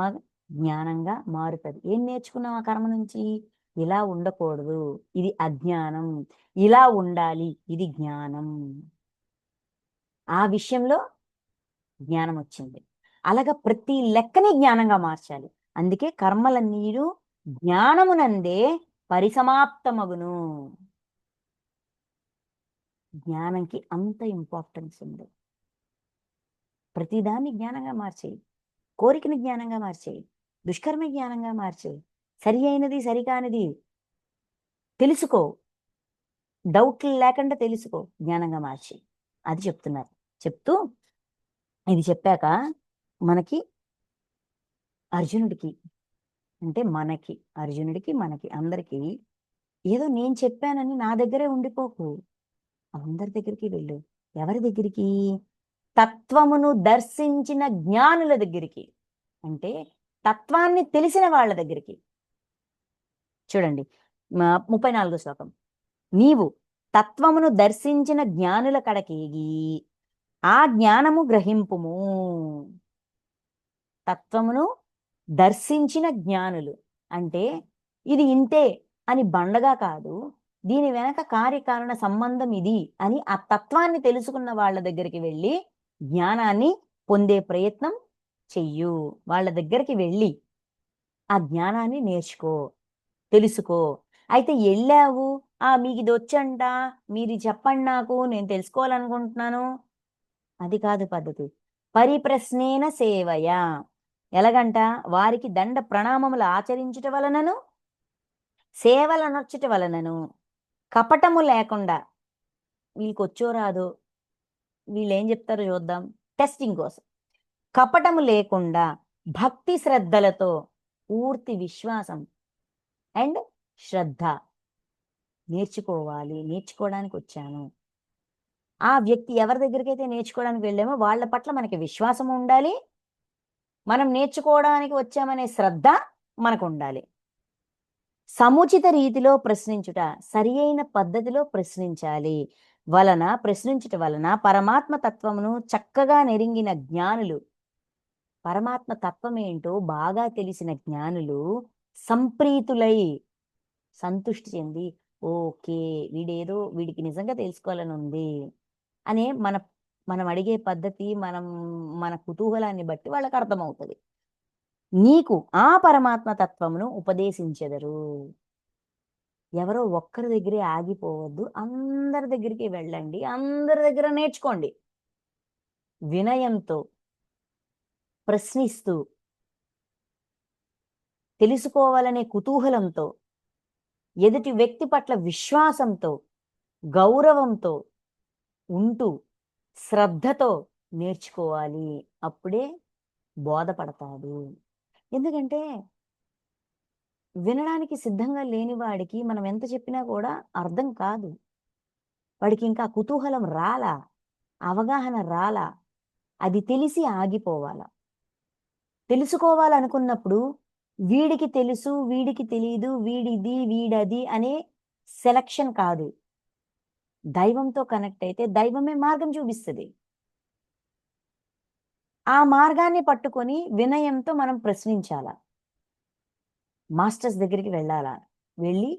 జ్ఞానంగా మారుతుంది. ఏం నేర్చుకున్నాం ఆ కర్మ నుంచి? ఇలా ఉండకూడదు, ఇది అజ్ఞానం, ఇలా ఉండాలి, ఇది జ్ఞానం. ఆ విషయంలో జ్ఞానం వచ్చింది. అలాగా ప్రతి లెక్కని జ్ఞానంగా మార్చాలి. అందుకే కర్మలన్నీయు జ్ఞానమునందే పరిసమాప్తమగును. జ్ఞానంకి అంత ఇంపార్టెన్స్ ఉంది. ప్రతిదాన్ని జ్ఞానంగా మార్చేయి. కోరికని జ్ఞానంగా మార్చేయి. దుష్కర్మ జ్ఞానంగా మార్చేయి. సరి అయినది, సరికానిది తెలుసుకో. డౌట్లు లేకుండా తెలుసుకో. జ్ఞానంగా మార్చేయి. అది చెప్తున్నారు. చెప్తూ ఇది చెప్పాక మనకి అర్జునుడికి అంటే మనకి, అర్జునుడికి, మనకి అందరికీ ఏదో నేను చెప్పానని నా దగ్గరే ఉండిపోకు. అందరి దగ్గరికి వెళ్ళు. ఎవరి దగ్గరికి? తత్వమును దర్శించిన జ్ఞానుల దగ్గరికి. అంటే తత్వాన్ని తెలిసిన వాళ్ళ దగ్గరికి. చూడండి 34 శ్లోకం. నీవు తత్వమును దర్శించిన జ్ఞానుల కడకేగి ఆ జ్ఞానము గ్రహింపుము. తత్వమును దర్శించిన జ్ఞానులు అంటే ఇది ఇంతే అని బండగా కాదు, దీని వెనక కార్యకారణ సంబంధం ఇది అని ఆ తత్వాన్ని తెలుసుకున్న వాళ్ళ దగ్గరికి వెళ్ళి జ్ఞానాన్ని పొందే ప్రయత్నం చెయ్యు. వాళ్ళ దగ్గరికి వెళ్ళి ఆ జ్ఞానాన్ని నేర్చుకో, తెలుసుకో. అయితే వెళ్ళావు, మీకు ఇది వచ్చంట, మీరు చెప్పండి నాకు, నేను తెలుసుకోవాలనుకుంటున్నాను, అది కాదు పద్ధతి. పరిప్రశ్నేన సేవయ. ఎలాగంట? వారికి దండ ప్రణామములు ఆచరించుట వలనను, సేవలనొచ్చుట వలనను, కపటము లేకుండా, వీళ్ళకొచ్చో రాదో, వీళ్ళేం చెప్తారో చూద్దాం, టెస్టింగ్ కోసం. కపటము లేకుండా భక్తి శ్రద్ధలతో, పూర్తి విశ్వాసం అండ్ శ్రద్ధ నేర్చుకోవాలి. నేర్చుకోవడానికి వచ్చాను. ఆ వ్యక్తి ఎవరి దగ్గరికైతే నేర్చుకోవడానికి వెళ్ళామో వాళ్ళ పట్ల మనకి విశ్వాసం ఉండాలి. మనం నేర్చుకోవడానికి వచ్చామనే శ్రద్ధ మనకు ఉండాలి. సముచిత రీతిలో ప్రశ్నించుట, సరి అయిన పద్ధతిలో ప్రశ్నించాలి. ప్రశ్నించుట వలన పరమాత్మ తత్వమును చక్కగా నెరింగిన జ్ఞానులు, పరమాత్మ తత్వం ఏంటో బాగా తెలిసిన జ్ఞానులు సంప్రీతులై, సంతుష్టి చెంది, ఓకే, వీడికి నిజంగా తెలుసుకోవాలని ఉంది అనే మనం అడిగే పద్ధతి, మన కుతూహలాన్ని బట్టి వాళ్ళకి అర్థమవుతుంది. నీకు ఆ పరమాత్మ తత్వమును ఉపదేశించెదరు. ఎవరో ఒక్కరి దగ్గరే ఆగిపోవద్దు. అందరి దగ్గరికి వెళ్ళండి. అందరి దగ్గర నేర్చుకోండి. వినయంతో, ప్రశ్నిస్తూ, తెలుసుకోవాలనే కుతూహలంతో, ఎదుటి వ్యక్తి పట్ల విశ్వాసంతో, గౌరవంతో ఉంటూ, శ్రద్ధతో నేర్చుకోవాలి. అప్పుడే బోధపడతాడు. ఎందుకంటే వినడానికి సిద్ధంగా లేని వాడికి మనం ఎంత చెప్పినా కూడా అర్థం కాదు. వాడికి ఇంకా కుతూహలం రాలా, అవగాహన రాలా. అది తెలిసి ఆగిపోవాలా. తెలుసుకోవాలనుకున్నప్పుడు వీడికి తెలుసు, వీడికి తెలీదు, వీడిది, వీడది అనే సెలక్షన్ కాదు. దైవంతో కనెక్ట్ అయితే దైవమే మార్గం చూపిస్తది. ఆ మార్గాన్ని పట్టుకొని వినయంతో మనం ప్రశ్నించాలా. మాస్టర్స్ దగ్గరికి వెళ్ళాలా. వెళ్ళి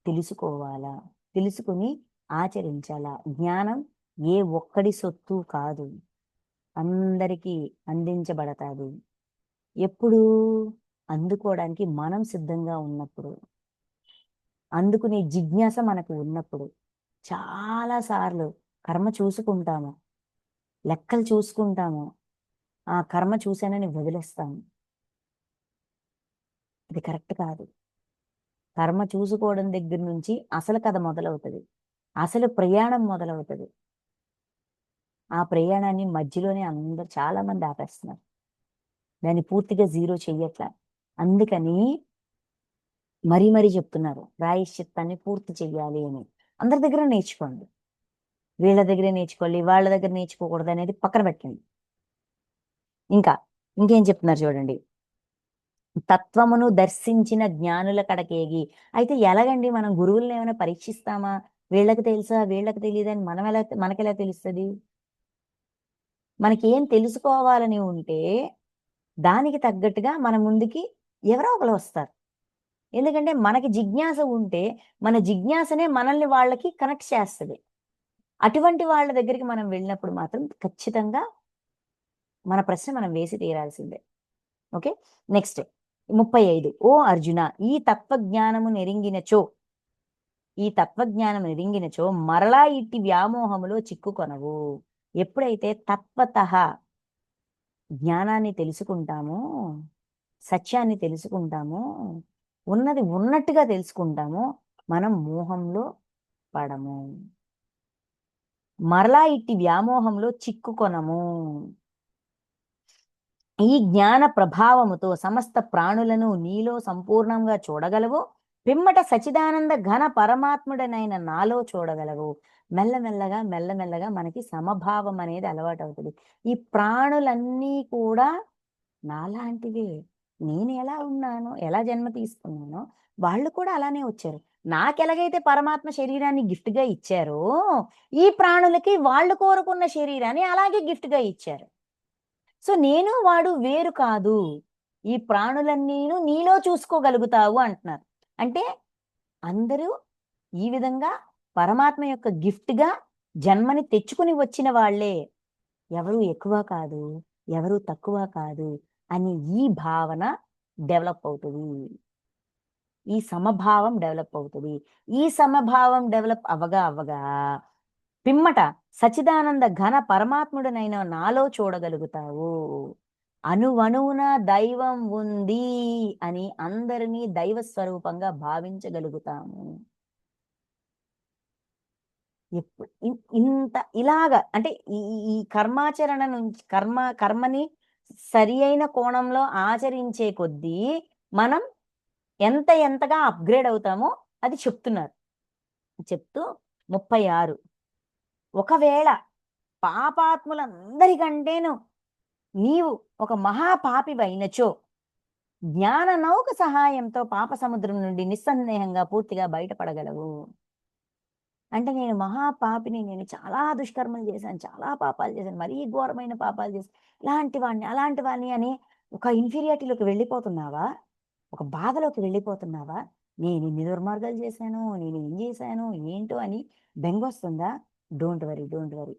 తెలుసుకోవాలా. తెలుసుకుని ఆచరించాలా. జ్ఞానం ఏ ఒక్కడి సొత్తు కాదు. అందరికీ అందించబడతాది. ఎప్పుడు? అందుకోవడానికి మనం సిద్ధంగా ఉన్నప్పుడు. అందుకునే జిజ్ఞాస మనకు ఉన్నప్పుడు. చాలా సార్లు కర్మ చూసుకుంటాము. లెక్కలు చూసుకుంటాము. ఆ కర్మ చూశానని వదిలేస్తాము. ఇది కరెక్ట్ కాదు. కర్మ చూసుకోవడం దగ్గర నుంచి అసలు కథ మొదలవుతది. అసలు ప్రయాణం మొదలవుతది. ఆ ప్రయాణాన్ని మధ్యలోనే చాలా మంది ఆపేస్తున్నారు. దాన్ని పూర్తిగా జీరో చెయ్యట్లా. అందుకని మరీ చెప్తున్నారు. ప్రాయశ్చిత్తాన్ని పూర్తి చెయ్యాలి అని. అందరి దగ్గర నేర్చుకోండి. వీళ్ళ దగ్గరే నేర్చుకోవాలి, వాళ్ళ దగ్గర నేర్చుకోకూడదు అనేది పక్కన పెట్టండి. ఇంకేం చెప్తున్నారు చూడండి. తత్వమును దర్శించిన జ్ఞానుల కడకేగి. అయితే ఎలాగండి మనం గురువుల్ని ఏమైనా పరీక్షిస్తామా? వీళ్ళకి తెలుసా, వీళ్ళకి తెలియదని మనకెలా తెలుస్తుంది? మనకేం తెలుసుకోవాలని ఉంటే దానికి తగ్గట్టుగా మన ముందుకి ఎవరో ఒకరు వస్తారు. ఎందుకంటే మనకి జిజ్ఞాస ఉంటే మన జిజ్ఞాసనే మనల్ని వాళ్ళకి కనెక్ట్ చేస్తది. అటువంటి వాళ్ళ దగ్గరికి మనం వెళ్ళినప్పుడు మాత్రం ఖచ్చితంగా మన ప్రశ్న మనం వేసి తీరాల్సిందే. Okay, next 35. ఓ అర్జున, ఈ తత్వజ్ఞానము నెరింగినచో మరలా ఇట్టి వ్యామోహములో చిక్కుకొనవు. ఎప్పుడైతే తత్వతః జ్ఞానాన్ని తెలుసుకుంటామో, సత్యాన్ని తెలుసుకుంటామో, ఉన్నది ఉన్నట్టుగా తెలుసుకుంటామో, మనం మోహంలో పడము, మరలా ఇట్టి వ్యామోహంలో చిక్కుకొనము. ఈ జ్ఞాన ప్రభావముతో సమస్త ప్రాణులను నీలో సంపూర్ణంగా చూడగలవు. పిమ్మట సచిదానంద ఘన పరమాత్ముడనైన నాలో చూడగలవు. మెల్లమెల్లగా మనకి సమభావం అనేది అలవాటు అవుతుంది. ఈ ప్రాణులన్నీ కూడా నాలాంటివే. నేను ఎలా ఉన్నానో, ఎలా జన్మ తీసుకున్నానో వాళ్ళు కూడా అలానే వచ్చారు. నాకెలాగైతే పరమాత్మ శరీరాన్ని గిఫ్ట్‌గా ఇచ్చారో, ఈ ప్రాణులకి వాళ్ళు కోరుకున్న శరీరాన్ని అలాగే గిఫ్ట్‌గా ఇచ్చారు. సో, నేను వాడు వేరు కాదు. ఈ ప్రాణులన్నీను నీలో చూసుకోగలుగుతావు అంటున్నారు. అంటే అందరూ ఈ విధంగా పరమాత్మ యొక్క గిఫ్ట్‌గా జన్మని తెచ్చుకుని వచ్చిన వాళ్ళే. ఎవరు ఎక్కువ కాదు, ఎవరు తక్కువ కాదు అని ఈ భావన డెవలప్ అవుతది. ఈ సమభావం డెవలప్ అవుతది. ఈ సమభావం డెవలప్ అవ్వగా పిమ్మట సచిదానంద ఘన పరమాత్ముడనైన నాలో చూడగలుగుతావు. అణువణువున దైవం ఉంది అని అందరినీ దైవ స్వరూపంగా భావించగలుగుతాము. ఇంత ఇలాగ అంటే ఈ ఈ కర్మాచరణ నుంచి కర్మని సరి అయిన కోణంలో ఆచరించే కొద్దీ మనం ఎంతగా అప్‌గ్రేడ్ అవుతామో అది చెప్తున్నారు. చెప్తూ 36. ఒకవేళ పాపాత్ములందరికంటేను నీవు ఒక మహాపాపివైనచో జ్ఞాన నౌక సహాయంతో పాప సముద్రం నుండి నిస్సందేహంగా పూర్తిగా బయటపడగలవు. అంటే నేను మహాపాపిని, నేను చాలా దుష్కర్మలు చేశాను, చాలా పాపాలు చేశాను, మరీ ఘోరమైన పాపాలు చేశాను, ఇలాంటి వాడిని, అలాంటి వాడిని అని ఒక ఇన్ఫీరియారిటీలోకి వెళ్ళిపోతున్నావా? ఒక బాధలోకి వెళ్ళిపోతున్నావా? నేను ఇన్ని దుర్మార్గాలు చేశాను, నేను ఏం చేశాను, ఏంటో అని బెంగొస్తుందా? డోంట్ వరీ,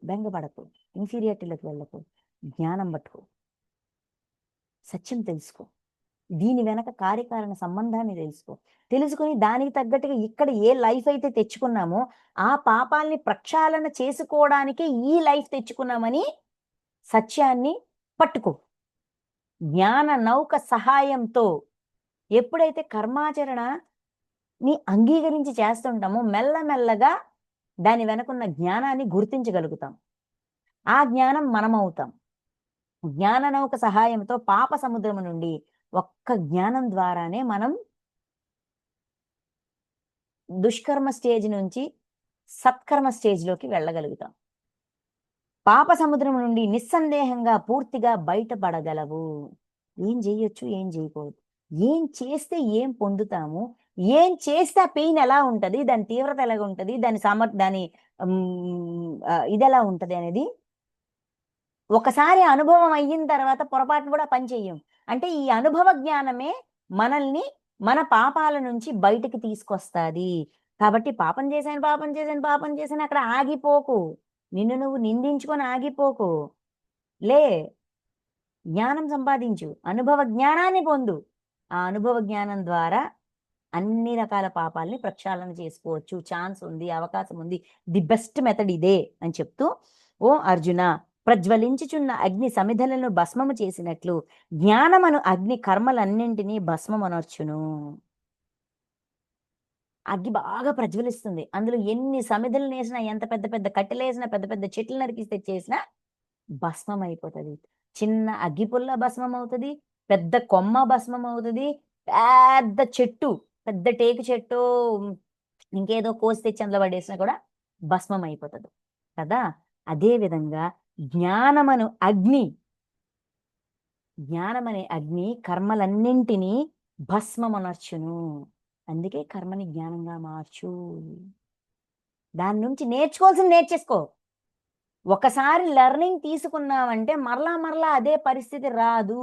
బెంగ పడకు, ఇన్ఫీరియారిటీలోకి వెళ్ళకు, జ్ఞానం పట్టుకో, సత్యం తెలుసుకో, దీని వెనక కార్యకారణ సంబంధాన్ని తెలుసుకో. తెలుసుకొని దానికి తగ్గట్టుగా ఇక్కడ ఏ లైఫ్ అయితే తెచ్చుకున్నామో ఆ పాపాల్ని ప్రక్షాళన చేసుకోవడానికి ఈ లైఫ్ తెచ్చుకున్నామని సత్యాన్ని పట్టుకో. జ్ఞాన నౌక సహాయంతో ఎప్పుడైతే కర్మాచరణని అంగీకరించి చేస్తుంటామో మెల్లమెల్లగా దాని వెనకున్న జ్ఞానాన్ని గుర్తించగలుగుతాం. ఆ జ్ఞానం మనమవుతాం. జ్ఞాన నౌక సహాయంతో పాప సముద్రము నుండి ఒక్క జ్ఞానం ద్వారానే మనం దుష్కర్మ స్టేజ్ నుంచి సత్కర్మ స్టేజ్‌లోకి వెళ్ళగలుగుతాం. పాప సముద్రం నుండి నిస్సందేహంగా పూర్తిగా బయటపడగలవు. ఏం జేయొచ్చు, ఏం జేయకూడదు. ఏం చేస్తే ఏం పొందుతాము? ఏం చేస్తే ఆ పెయిన్ ఎలా ఉంటది? దాని తీవ్రత ఎలాగుంటది? దాని ఇదెలా ఉంటది అనేది ఒకసారి అనుభవం అయిన తర్వాత పొరపాటున కూడా పని చెయ్యం. అంటే ఈ అనుభవ జ్ఞానమే మనల్ని మన పాపాల నుంచి బయటికి తీసుకొస్తాది. కాబట్టి పాపం చేశాను అక్కడ ఆగిపోకు. నిన్ను నువ్వు నిందించుకొని ఆగిపోకు. లే, జ్ఞానం సంపాదించు. అనుభవ జ్ఞానాన్ని పొందు. ఆ అనుభవ జ్ఞానం ద్వారా అన్ని రకాల పాపాల్ని ప్రక్షాళన చేసుకోవచ్చు. ఛాన్స్ ఉంది, అవకాశం ఉంది. ది బెస్ట్ మెథడ్ ఇదే అని చెప్తూ, ఓ అర్జున, ప్రజ్వలించుచున్న అగ్ని సమిధలను భస్మము చేసినట్లు జ్ఞానమను అగ్ని కర్మలన్నింటినీ భస్మమనర్చును. అగ్గి బాగా ప్రజ్వలిస్తుంది. అందులో ఎన్ని సమిధులనేసినా, ఎంత పెద్ద పెద్ద కట్టెలేసినా, పెద్ద పెద్ద చెట్లు నరికిస్తే చేసినా భస్మమైపోతది. చిన్న అగ్గిపుల్ల భస్మమవుతది. పెద్ద కొమ్మ భస్మమవుతది. పెద్ద చెట్టు, పెద్ద టేకు చెట్టో, ఇంకేదో కోసి తెచ్చి అందులో పడేసినా కూడా భస్మమైపోతది కదా! అదే విధంగా జ్ఞానమను అగ్ని, జ్ఞానమనే అగ్ని కర్మలన్నింటినీ భస్మమనర్చును. అందుకే కర్మని జ్ఞానంగా మార్చు. దాని నుంచి నేర్చుకోవాల్సింది నేర్చేసుకో. ఒకసారి లెర్నింగ్ తీసుకున్నామంటే మరలా అదే పరిస్థితి రాదు.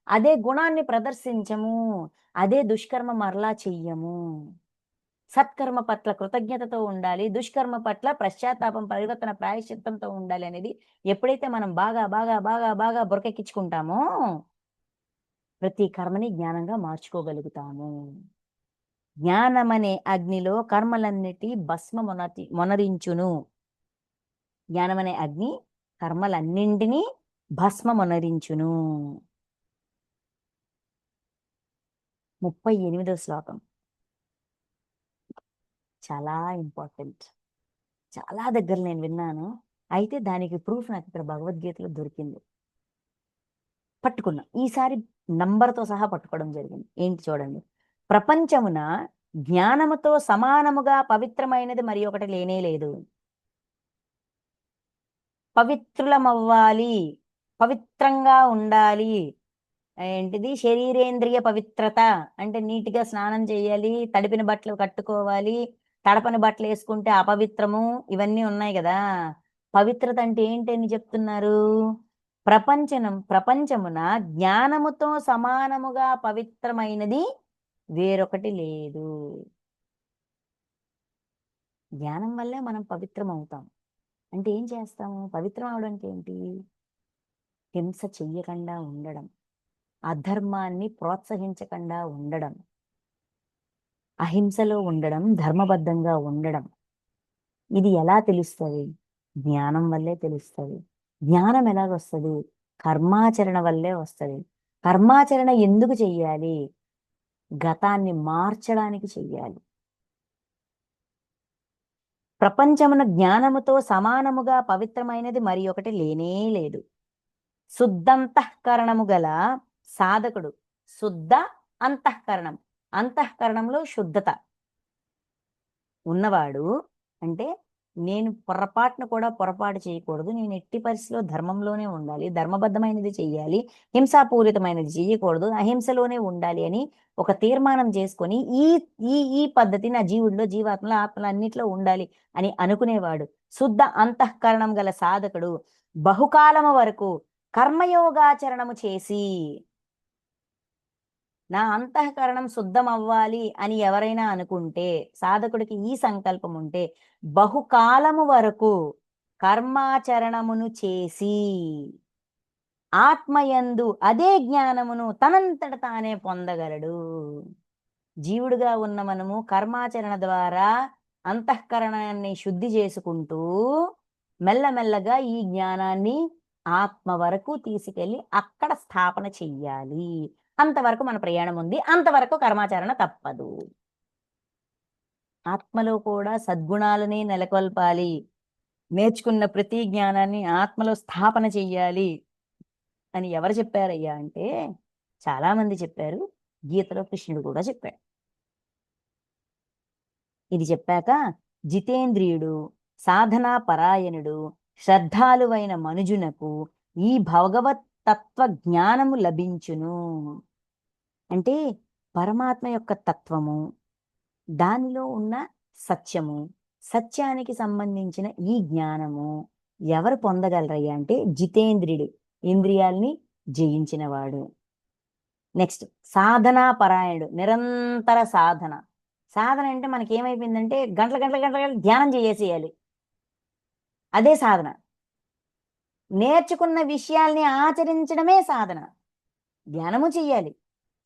అదే గుణాన్ని ప్రదర్శించము. అదే దుష్కర్మ మరలా చెయ్యము. సత్కర్మ పట్ల కృతజ్ఞతతో ఉండాలి, దుష్కర్మ పట్ల పశ్చాత్తాపం, పరివర్తన, ప్రాయశ్చిత్తంతో ఉండాలి అనేది ఎప్పుడైతే మనం బాగా బాగా బాగా బాగా బురకెక్కించుకుంటామో ప్రతి కర్మని జ్ఞానంగా మార్చుకోగలుగుతాము. జ్ఞానమనే అగ్నిలో కర్మలన్నిటి మొనరించును. జ్ఞానమనే అగ్ని కర్మలన్నింటినీ భస్మమొనరించును. 38వ శ్లోకం చాలా ఇంపార్టెంట్. చాలా దగ్గర నేను విన్నాను. అయితే దానికి ప్రూఫ్ నాకు ఇక్కడ భగవద్గీతలో దొరికింది. పట్టుకున్నా. ఈసారి నంబర్‌తో సహా పట్టుకోవడం జరిగింది. ఏంటి చూడండి. ప్రపంచమున జ్ఞానముతో సమానముగా పవిత్రమైనది మరి ఒకటి లేనే లేదు. పవిత్రులమవ్వాలి, పవిత్రంగా ఉండాలి. ఏంటిది శరీరేంద్రియ పవిత్రత అంటే నీట్‌గా స్నానం చేయాలి, తడిపిన బట్టలు కట్టుకోవాలి, తడపని బట్టలేసుకుంటే అపవిత్రము ఇవన్నీ ఉన్నాయి గదా! పవిత్రత అంటే ఏంటని చెప్తున్నారు? ప్రపంచమున జ్ఞానముతో సమానముగా పవిత్రమైనది వేరొకటి లేదు. జ్ఞానం వల్లే మనం పవిత్రమవుతాం. అంటే ఏం చేస్తాము? పవిత్రం అవడానికి ఏంటి? హింస చెయ్యకుండా ఉండడం, అధర్మాన్ని ప్రోత్సహించకుండా ఉండడం, అహింసలో ఉండడం, ధర్మబద్ధంగా ఉండడం. ఇది ఎలా తెలుస్తది? జ్ఞానం వల్లే తెలుస్తది. జ్ఞానం ఎలాగొస్తది? కర్మాచరణ వల్లే వస్తది. కర్మాచరణ ఎందుకు చెయ్యాలి? గతాన్ని మార్చడానికి చెయ్యాలి. ప్రపంచమున జ్ఞానముతో సమానముగా పవిత్రమైనది మరి ఒకటి లేనే లేదు. శుద్ధంతఃకరణము గల సాధకుడు. శుద్ధ అంతఃకరణం. అంతఃకరణంలో శుద్ధత ఉన్నవాడు అంటే నేను పొరపాటు చేయకూడదు. నేను ఎట్టి పరిస్థితిలో ధర్మంలోనే ఉండాలి. ధర్మబద్ధమైనది చెయ్యాలి. హింసాపూరితమైనది చెయ్యకూడదు. అహింసలోనే ఉండాలి అని ఒక తీర్మానం చేసుకొని ఈ ఈ ఈ పద్ధతి నా జీవుల్లో, జీవాత్మలో, ఆత్మలో అన్నిట్లో ఉండాలి అని అనుకునేవాడు. శుద్ధ అంతఃకరణం గల సాధకుడు బహుకాలము వరకు కర్మయోగాచరణము చేసి నా అంతఃకరణం శుద్ధమవ్వాలి అని ఎవరైనా అనుకుంటే, సాధకుడికి ఈ సంకల్పం ఉంటే, బహుకాలము వరకు కర్మాచరణమును చేసి, ఆత్మయందు అదే జ్ఞానమును తనంతట తానే పొందగలడు. జీవుడుగా ఉన్న మనము కర్మాచరణ ద్వారా అంతఃకరణాన్ని శుద్ధి చేసుకుంటూ, మెల్లమెల్లగా ఈ జ్ఞానాన్ని ఆత్మ వరకు తీసుకెళ్ళి అక్కడ స్థాపన చెయ్యాలి. అంతవరకు మన ప్రయాణం ఉంది. అంతవరకు కర్మాచరణ తప్పదు. ఆత్మలో కూడా సద్గుణాలనే నెలకొల్పాలి. నేర్చుకున్న ప్రతి జ్ఞానాన్ని ఆత్మలో స్థాపన చెయ్యాలి అని ఎవరు చెప్పారయ్యా అంటే, చాలా మంది చెప్పారు. గీతలో కృష్ణుడు కూడా చెప్పాడు. ఇది చెప్పాక జితేంద్రియుడు, సాధనా పరాయణుడు, శ్రద్ధాలువైన మనుజునకు ఈ భగవత్ తత్వ జ్ఞానము లభించును. అంటే పరమాత్మ యొక్క తత్వము, దానిలో ఉన్న సత్యము, సత్యానికి సంబంధించిన ఈ జ్ఞానము ఎవరు పొందగలరయ్యా అంటే జితేంద్రియుడు, ఇంద్రియాల్ని జయించినవాడు. నెక్స్ట్ సాధనా పరాయణుడు, నిరంతర సాధన. సాధన అంటే మనకి ఏమైపోయిందంటే గంటల గంటల గంటల గంటల ధ్యానం చేసేయాలి. అదే సాధన. నేర్చుకున్న విషయాల్ని ఆచరించడమే సాధన. ధ్యానము చెయ్యాలి,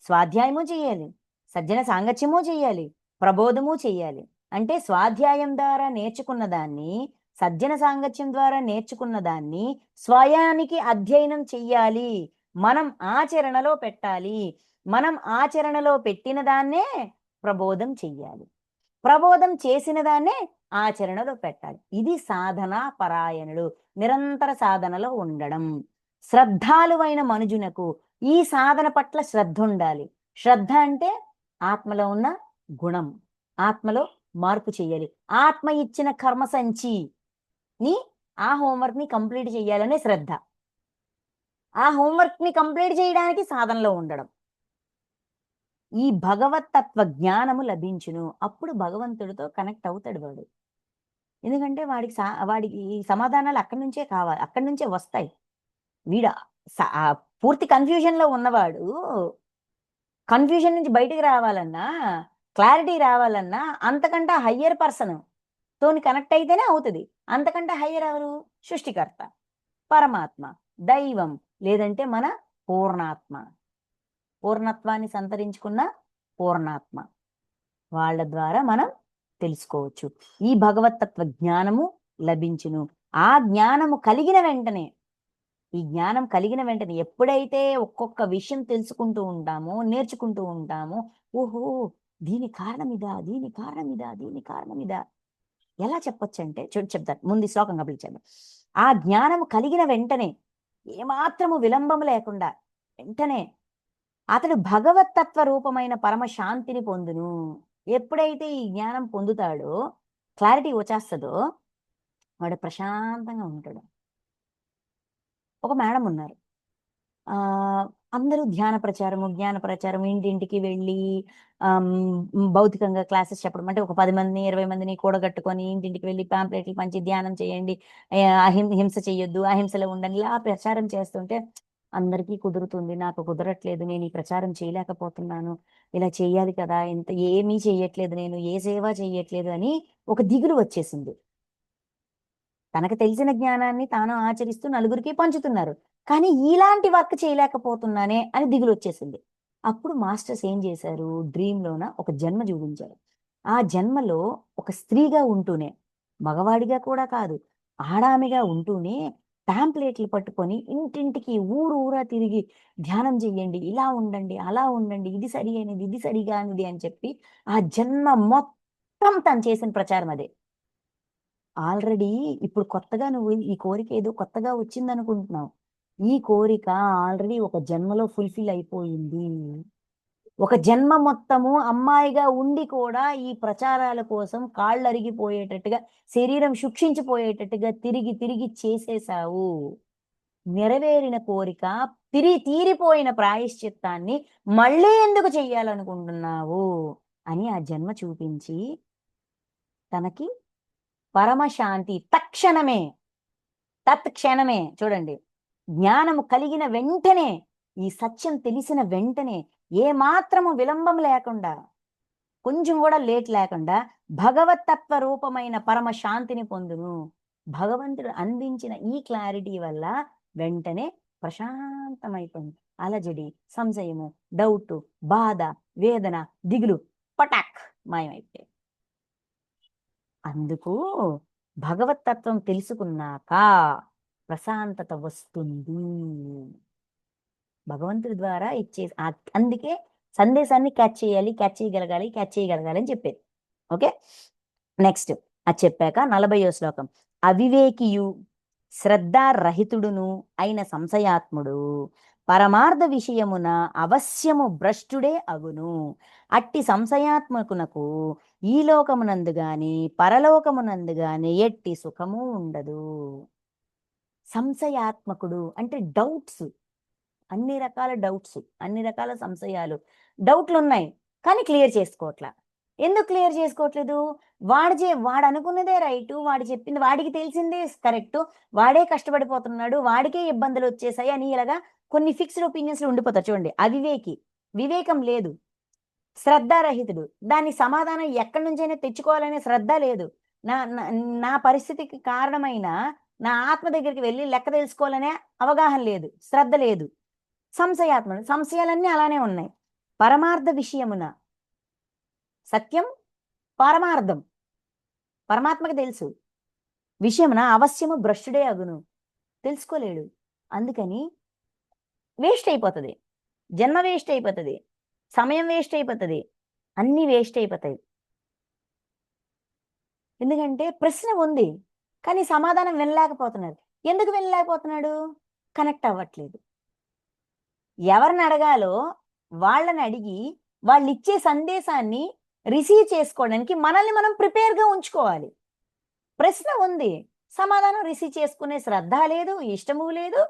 స్వాధ్యాయము చెయ్యాలి, సజ్జన సాంగత్యము చెయ్యాలి, ప్రబోధము చెయ్యాలి. అంటే స్వాధ్యాయం ద్వారా నేర్చుకున్న దాన్ని, సజ్జన సాంగత్యం ద్వారా నేర్చుకున్న దాన్ని స్వయానికి అధ్యయనం చెయ్యాలి. మనం ఆచరణలో పెట్టాలి. మనం ఆచరణలో పెట్టిన దాన్నే ప్రబోధం చెయ్యాలి. ప్రబోధం చేసిన దాన్నే ఆచరణలో పెట్టాలి. ఇది సాధనా పరాయణుడు, నిరంతర సాధనలో ఉండడం. శ్రద్ధాలువైన మనుజునకు ఈ సాధన పట్ల శ్రద్ధ ఉండాలి. శ్రద్ధ అంటే ఆత్మలో ఉన్న గుణం, ఆత్మలో మార్పు చెయ్యాలి. ఆత్మ ఇచ్చిన కర్మ సంచిని ఆ హోంవర్క్ ని కంప్లీట్ చేయాలనే శ్రద్ధ. ఆ హోంవర్క్ ని కంప్లీట్ చేయడానికి సాధనలో ఉండడం. ఈ భగవతత్వ జ్ఞానము లభించును. అప్పుడు భగవంతుడితో కనెక్ట్ అవుతాడు వాడు. ఎందుకంటే వాడికి సమాధానాలు అక్కడి నుంచే కావాలి, అక్కడి నుంచే వస్తాయి. వీడు పూర్తి కన్ఫ్యూజన్ లో ఉన్నవాడు కన్ఫ్యూజన్ నుంచి బయటికి రావాలన్నా క్లారిటీ రావాలన్నా అంతకంటే హయ్యర్ పర్సన్ తోని కనెక్ట్ అయితేనే అవుతుంది. అంతకంటే హయ్యర్ ఎవరు? సృష్టికర్త, పరమాత్మ, దైవం, లేదంటే మన పూర్ణాత్మ, పూర్ణత్వాన్ని సంతరించుకున్న పూర్ణాత్మ. వాళ్ళ ద్వారా మనం తెలుసుకోవచ్చు. ఈ భగవతత్వ జ్ఞానము లభించును. ఆ జ్ఞానము కలిగిన వెంటనే, ఈ జ్ఞానం కలిగిన వెంటనే ఎప్పుడైతే ఒక్కొక్క విషయం తెలుసుకుంటూ ఉంటామో, నేర్చుకుంటూ ఉంటామో, ఓహో, దీని కారణం ఇదా, దీని కారణం ఇదా, దీని కారణం ఇదా, ఎలా చెప్పొచ్చంటే చెప్తాను. ముందు ఈ శ్లోకం కంప్లీట్ చేద్దాం. ఆ జ్ఞానము కలిగిన వెంటనే, ఏమాత్రము విలంబం లేకుండా వెంటనే అతడు భగవతత్వ రూపమైన పరమశాంతిని పొందును. ఎప్పుడైతే ఈ జ్ఞానం పొందుతాడో, క్లారిటీ వచ్చేస్తుందో, వాడు ప్రశాంతంగా ఉంటాడు. ఒక మేడం ఉన్నారు. అందరూ జ్ఞాన ప్రచారం ఇంటింటికి వెళ్ళి భౌతికంగా క్లాసెస్ చెప్పడం. అంటే ఒక 10 మందిని, 20 మందిని కూడగట్టుకొని ఇంటింటికి వెళ్ళి పాంప్లెట్లు పంచి ధ్యానం చేయండి, హింస చెయ్యొద్దు, అహింసలో ఉండండి, ఇలా ప్రచారం చేస్తుంటే అందరికీ కుదురుతుంది. నాకు కుదరట్లేదు, నేను ఈ ప్రచారం చేయలేకపోతున్నాను, ఇలా చెయ్యాలి కదా, ఇంత ఏమీ చెయ్యట్లేదు, నేను ఏ సేవ చెయ్యట్లేదు అని ఒక దిగులు వచ్చేసింది. తనకు తెలిసిన జ్ఞానాన్ని తాను ఆచరిస్తూ నలుగురికి పంచుతున్నారు. కానీ ఇలాంటి వర్క్ చేయలేకపోతున్నానే అని దిగులు వచ్చేసింది. అప్పుడు మాస్టర్స్ ఏం చేశారు? డ్రీమ్‌లోన ఒక జన్మ చూపించారు. ఆ జన్మలో ఒక స్త్రీగా ఉంటూనే, మగవాడిగా కూడా కాదు, ఆడామిగా ఉంటూనే పాంప్లెట్లు పట్టుకొని ఇంటింటికి, ఊరు ఊరా తిరిగి ధ్యానం చెయ్యండి, ఇలా ఉండండి, అలా ఉండండి, ఇది సరి అయినది, ఇది సరిగానిది అని చెప్పి ఆ జన్మ మొత్తం తను చేసిన ప్రచారం అదే. ఆల్రెడీ ఇప్పుడు కొత్తగా నువ్వు ఈ కోరిక ఏదో కొత్తగా వచ్చిందనుకుంటున్నావు. ఈ కోరిక ఆల్రెడీ ఒక జన్మలో ఫుల్‌ఫిల్ అయిపోయింది. ఒక జన్మ మొత్తము అమ్మాయిగా ఉండి కూడా ఈ ప్రచారాల కోసం కాళ్ళరిగిపోయేటట్టుగా, శరీరం శుక్షించిపోయేటట్టుగా తిరిగి తిరిగి చేసేశావు. నెరవేరిన కోరిక, తీరిపోయిన ప్రాయశ్చిత్తాన్ని మళ్ళీ ఎందుకు చెయ్యాలనుకుంటున్నావు అని ఆ జన్మ చూపించి తనకి పరమశాంతి తక్షణమే, తత్క్షణమే చూడండి. జ్ఞానము కలిగిన వెంటనే, ఈ సత్యం తెలిసిన వెంటనే, ఏ మాత్రము విలంబం లేకుండా, కొంచెం కూడా లేట్ లేకుండా భగవతత్వ రూపమైన పరమశాంతిని పొందును. భగవంతుడు అందించిన ఈ క్లారిటీ వల్ల వెంటనే ప్రశాంతమైపోయింది. అలజడి, సంశయము, డౌటు, బాధ, వేదన, దిగులు పటాక్ మాయమైపోయాయి. అందుకు భగవతత్వం తెలుసుకున్నాక ప్రశాంతత వస్తుంది. భగవంతుడి ద్వారా ఇచ్చే అందుకే సందేశాన్ని క్యాచ్ చేయగలగాలి అని చెప్పేది. ఓకే, నెక్స్ట్ అది చెప్పాక 40వ శ్లోకం. అవివేకియు శ్రద్ధారహితుడును అయిన సంశయాత్ముడు పరమార్థ విషయమున అవశ్యము భ్రష్టుడే అగును. అట్టి సంశయాత్మకునకు ఈ లోకమునందు గాని పరలోకమునందు గాని ఎట్టి సుఖము ఉండదు. సంశయాత్మకుడు అంటే డౌట్స్, అన్ని రకాల డౌట్స్, అన్ని రకాల సంశయాలు, డౌట్లున్నాయి కానీ క్లియర్ చేసుకోవట్లా. ఎందుకు క్లియర్ చేసుకోవట్లేదు? వాడు అనుకున్నదే రైటు, వాడు చెప్పింది, వాడికి తెలిసిందే కరెక్టు, వాడే కష్టపడిపోతున్నాడు, వాడికే ఇబ్బందులు వచ్చేసాయి అని ఇలాగా కొన్ని ఫిక్స్డ్ ఒపీనియన్స్‌లో ఉండిపోతారు. చూడండి, అవివేకి, వివేకం లేదు. శ్రద్ధారహితుడు, దాని సమాధానం ఎక్కడి నుంచైనా తెచ్చుకోవాలనే శ్రద్ధ లేదు. నా నా నా పరిస్థితికి కారణమైన నా ఆత్మ దగ్గరికి వెళ్ళి లెక్క తెలుసుకోవాలనే అవగాహన లేదు, శ్రద్ధ లేదు. సంశయాత్ముడు, సంశయాలన్నీ అలానే ఉన్నాయి. పరమార్థ విషయమున, సత్యం పరమార్థం పరమాత్మకి తెలుసు, విషయమున అవశ్యము భ్రష్టుడే అగును, తెలుసుకోలేడు. అందుకని వేస్ట్ అయిపోతుంది, జన్మ వేస్ట్ అయిపోతుంది, సమయం వేస్ట్ అయిపోతుంది, అన్నీ వేస్ట్ అయిపోతాయి. ఎందుకంటే ప్రశ్న ఉంది కానీ సమాధానం వినలేకపోతున్నారు. ఎందుకు వినలేకపోతున్నాడు? కనెక్ట్ అవ్వట్లేదు. ఎవరిని అడగాలో వాళ్ళని అడిగి వాళ్ళిచ్చే సందేశాన్ని రిసీవ్ చేసుకోవడానికి మనల్ని మనం ప్రిపేర్‌గా ఉంచుకోవాలి. ప్రశ్న ఉంది, సమాధానం రిసీవ్ చేసుకునే శ్రద్ధ లేదు, ఇష్టము లేదు,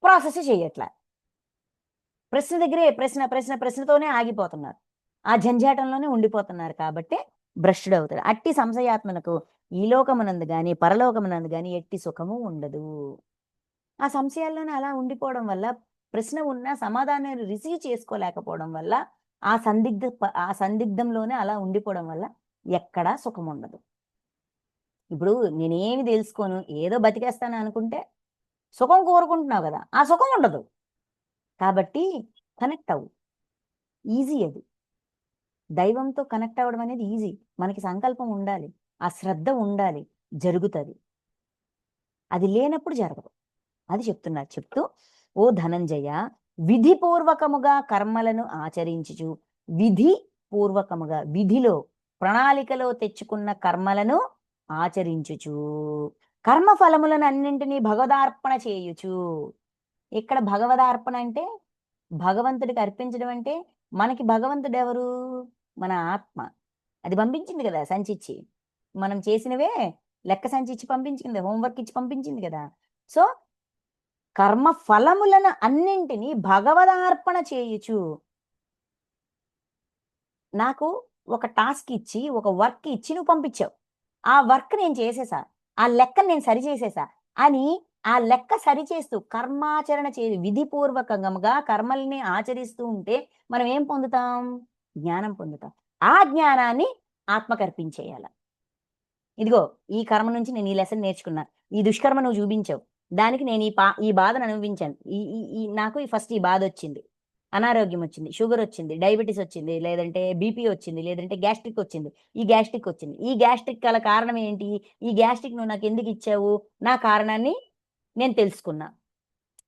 ప్రాసెస్ చేయట్లా. ప్రశ్న దగ్గరే ప్రశ్నతోనే ఆగిపోతున్నారు. ఆ జంజాటంలోనే ఉండిపోతున్నారు కాబట్టే భ్రష్టుడవుతాడు. అట్టి సంశయాత్మలకు ఈ లోకమునందు గాని పరలోకమునందు గాని ఎట్టి సుఖము ఉండదు. ఆ సంశయాల్లోనే అలా ఉండిపోవడం వల్ల, ప్రశ్న ఉన్నా సమాధానాన్ని రిసీవ్ చేసుకోలేకపోవడం వల్ల ఆ సందిగ్ధంలోనే అలా ఉండిపోవడం వల్ల ఎక్కడా సుఖం ఉండదు. ఇప్పుడు నేనేమి తెలుసుకోను, ఏదో బతికేస్తాను అనుకుంటే సుఖం కోరుకుంటున్నావు కదా, ఆ సుఖం ఉండదు. కాబట్టి కనెక్ట్ అవ్వు, ఈజీ అది. దైవంతో కనెక్ట్ అవ్వడం అనేది ఈజీ. మనకి సంకల్పం ఉండాలి, ఆ శ్రద్ధ ఉండాలి, జరుగుతుంది. అది లేనప్పుడు జరగదు. అది చెప్తున్నారు. చెప్తూ, ఓ ధనంజయ, విధిపూర్వకముగా కర్మలను ఆచరించుచు, విధి పూర్వకముగా, విధిలో ప్రణాళికలో తెచ్చుకున్న కర్మలను ఆచరించుచు, కర్మ ఫలములను అన్నింటినీ భగవదార్పణ చేయుచు. ఇక్కడ భగవదార్పణ అంటే భగవంతుడికి అర్పించడం అంటే, మనకి భగవంతుడు ఎవరు? మన ఆత్మ. అది పంపించింది కదా సంచిచ్చి, మనం చేసినవే లెక్క సంచిచ్చి పంపించింది, హోంవర్క్ ఇచ్చి పంపించింది కదా. సో కర్మ ఫలములను అన్నింటినీ భగవదార్పణ చేయుచు. నాకు ఒక టాస్క్ ఇచ్చి, ఒక వర్క్ ఇచ్చి నువ్వు పంపించావు. ఆ వర్క్ నేను చేసేసా, ఆ లెక్కను నేను సరిచేసేసా అని ఆ లెక్క సరిచేస్తూ కర్మాచరణ విధిపూర్వకంగా కర్మల్ని ఆచరిస్తూ ఉంటే మనం ఏం పొందుతాం? జ్ఞానం పొందుతాం. ఆ జ్ఞానాన్ని ఆత్మకర్పించేయాల. ఇదిగో ఈ కర్మ నుంచి నేను ఈ లెసన్ నేర్చుకున్నా, ఈ దుష్కర్మ నువ్వు చూపించావు, దానికి నేను ఈ బాధను అనుభవించాను, నాకు ఫస్ట్ ఈ బాధ వచ్చింది, అనారోగ్యం వచ్చింది, షుగర్ వచ్చింది, డయాబెటీస్ వచ్చింది, లేదంటే బీపీ వచ్చింది, లేదంటే గ్యాస్ట్రిక్ వచ్చింది, ఈ గ్యాస్ట్రిక్ గల కారణం ఏంటి, ఈ గ్యాస్ట్రిక్ నువ్వు నాకు ఎందుకు ఇచ్చావు, నా కారణాన్ని నేను తెలుసుకున్నా.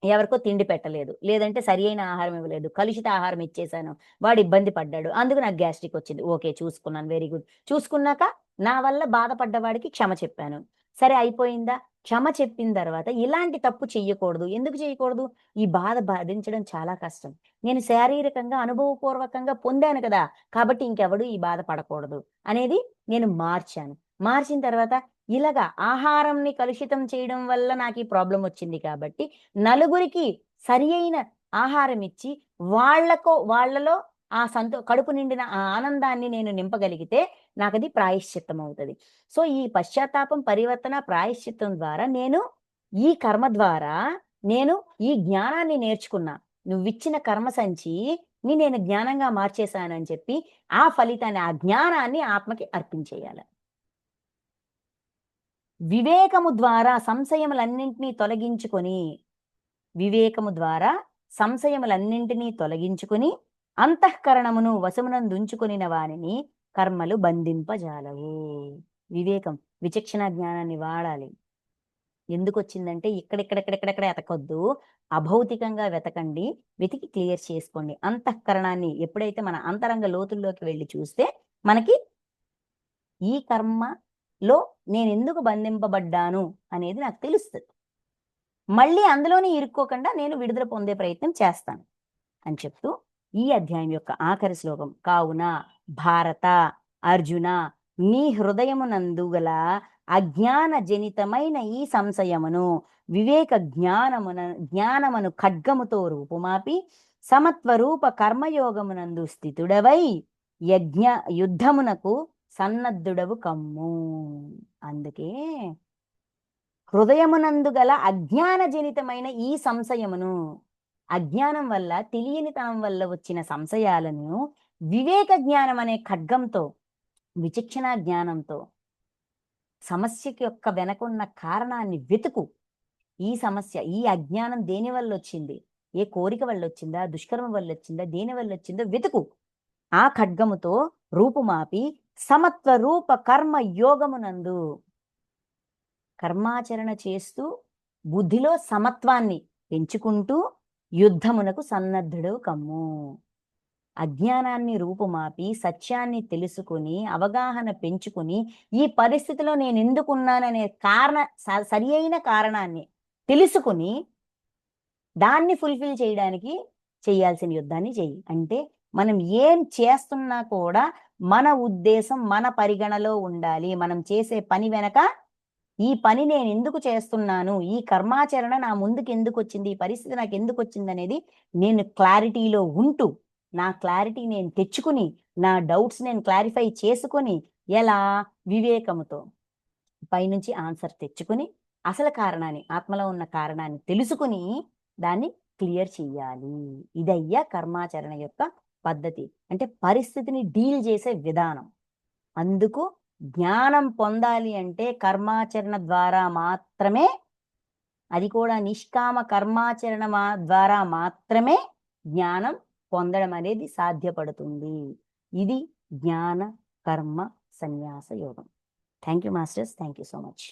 ఎవరికో తిండి పెట్టలేదు, లేదంటే సరి అయిన ఆహారం ఇవ్వలేదు, కలుషిత ఆహారం ఇచ్చేసాను, వాడు ఇబ్బంది పడ్డాడు, అందుకు నాకు గ్యాస్ట్రిక్ వచ్చింది. ఓకే, చూసుకున్నాను, వెరీ గుడ్. చూసుకున్నాక నా వల్ల బాధపడ్డవాడికి క్షమ చెప్పాను, సరే అయిపోయిందా? క్షమ చెప్పిన తర్వాత ఇలాంటి తప్పు చెయ్యకూడదు. ఎందుకు చేయకూడదు? ఈ బాధ భరించడం చాలా కష్టం, నేను శారీరకంగా అనుభవపూర్వకంగా పొందాను కదా, కాబట్టి ఇంకెవడు ఈ బాధ పడకూడదు అనేది నేను మార్చాను. మార్చిన తర్వాత ఇలాగా ఆహారంని కలుషితం చేయడం వల్ల నాకు ఈ ప్రాబ్లం వచ్చింది కాబట్టి నలుగురికి సరి అయిన ఆహారం ఇచ్చి వాళ్ళలో ఆ కడుపు నిండిన ఆ ఆనందాన్ని నేను నింపగలిగితే నాకు అది ప్రాయశ్చిత్తం అవుతుంది. సో ఈ పశ్చాత్తాపం, పరివర్తన, ప్రాయశ్చిత్తం ద్వారా నేను ఈ కర్మ ద్వారా నేను ఈ జ్ఞానాన్ని నేర్చుకున్నా. నువ్విచ్చిన కర్మ సంచి నేను జ్ఞానంగా మార్చేశానని చెప్పి ఆ ఫలితాన్ని, ఆ జ్ఞానాన్ని ఆత్మకి అర్పించేయాలి. వివేకము ద్వారా సంశయములన్నింటినీ తొలగించుకొని, వివేకము ద్వారా సంశయములన్నింటినీ తొలగించుకుని అంతఃకరణమును వశమునందుంచుకొనిన వానిని కర్మలు బంధింపజాలవు. వివేకం, విచక్షణ జ్ఞానాన్ని వాడాలి. ఎందుకు వచ్చిందంటే ఇక్కడెక్కడెక్కడెక్కడెక్కడ ఎతకొద్దు, అభౌతికంగా వెతకండి, వెతికి క్లియర్ చేసుకోండి. అంతఃకరణాన్ని ఎప్పుడైతే మన అంతరంగ లోతుల్లోకి వెళ్ళి చూస్తే మనకి ఈ కర్మలో నేను ఎందుకు బంధింపబడ్డాను అనేది నాకు తెలుస్తుంది. మళ్ళీ అందులోనే ఇరుక్కోకుండా నేను విడుదల పొందే ప్రయత్నం చేస్తాను అని చెప్తూ ఈ అధ్యాయం యొక్క ఆఖరి శ్లోకం, కావున భారత అర్జున, నీ హృదయమునందు గల అజ్ఞాన జనితమైన ఈ సంశయమును వివేక జ్ఞానమును ఖడ్గముతో రూపుమాపి సమత్వరూప కర్మయోగమునందు స్థితుడవై యుద్ధమునకు సన్నద్ధుడవు కమ్ము. అందుకే హృదయమునందు గల అజ్ఞాన జనితమైన ఈ సంశయమును, అజ్ఞానం వల్ల, తెలియనితనం వల్ల వచ్చిన సంశయాలను వివేక జ్ఞానం అనే ఖడ్గంతో, విచక్షణ జ్ఞానంతో సమస్యకి యొక్క వెనకున్న కారణాన్ని వెతుకు. ఈ సమస్య, ఈ అజ్ఞానం దేని వల్ల వచ్చింది, ఏ కోరిక వల్ల వచ్చిందా, దుష్కర్మ వల్ల వచ్చిందా, దేని వల్ల వచ్చిందో వెతుకు. ఆ ఖడ్గముతో రూపుమాపి సమత్వ రూప కర్మ యోగమునందు కర్మాచరణ చేస్తూ బుద్ధిలో సమత్వాన్ని పెంచుకుంటూ యుద్ధమునకు సన్నద్ధుడు కమ్ము. అజ్ఞానాన్ని రూపుమాపి సత్యాన్ని తెలుసుకుని అవగాహన పెంచుకుని ఈ పరిస్థితిలో నేను ఎందుకున్నాననే సరి అయిన కారణాన్ని తెలుసుకుని దాన్ని ఫుల్ఫిల్ చేయడానికి చేయాల్సిన యుద్ధాన్ని చెయ్యి. అంటే మనం ఏం చేస్తున్నా కూడా మన ఉద్దేశం, మన పరిగణలో ఉండాలి. మనం చేసే పని వెనక ఈ పని నేను ఎందుకు చేస్తున్నాను, ఈ కర్మాచరణ నా ముందుకు ఎందుకు వచ్చింది, ఈ పరిస్థితి నాకు ఎందుకు వచ్చింది అనేది నేను క్లారిటీలో ఉంటూ, నా క్లారిటీ నేను తెచ్చుకుని, నా డౌట్స్ నేను క్లారిఫై చేసుకొని, ఎలా వివేకముతో పైనుంచి ఆన్సర్ తెచ్చుకుని అసలు కారణాన్ని, ఆత్మలో ఉన్న కారణాన్ని తెలుసుకుని దాన్ని క్లియర్ చెయ్యాలి. ఇదయ్యా కర్మాచరణ యొక్క పద్ధతి, అంటే పరిస్థితిని డీల్ చేసే విధానం. అందుకు జ్ఞానం పొందాలి అంటే కర్మాచరణ ద్వారా మాత్రమే, అది కూడా నిష్కామ కర్మాచరణ ద్వారా మాత్రమే జ్ఞానం పొందడం అనేది సాధ్యపడుతుంది. ఇది జ్ఞాన కర్మ సన్యాస యోగం. Thank you masters, thank you so much.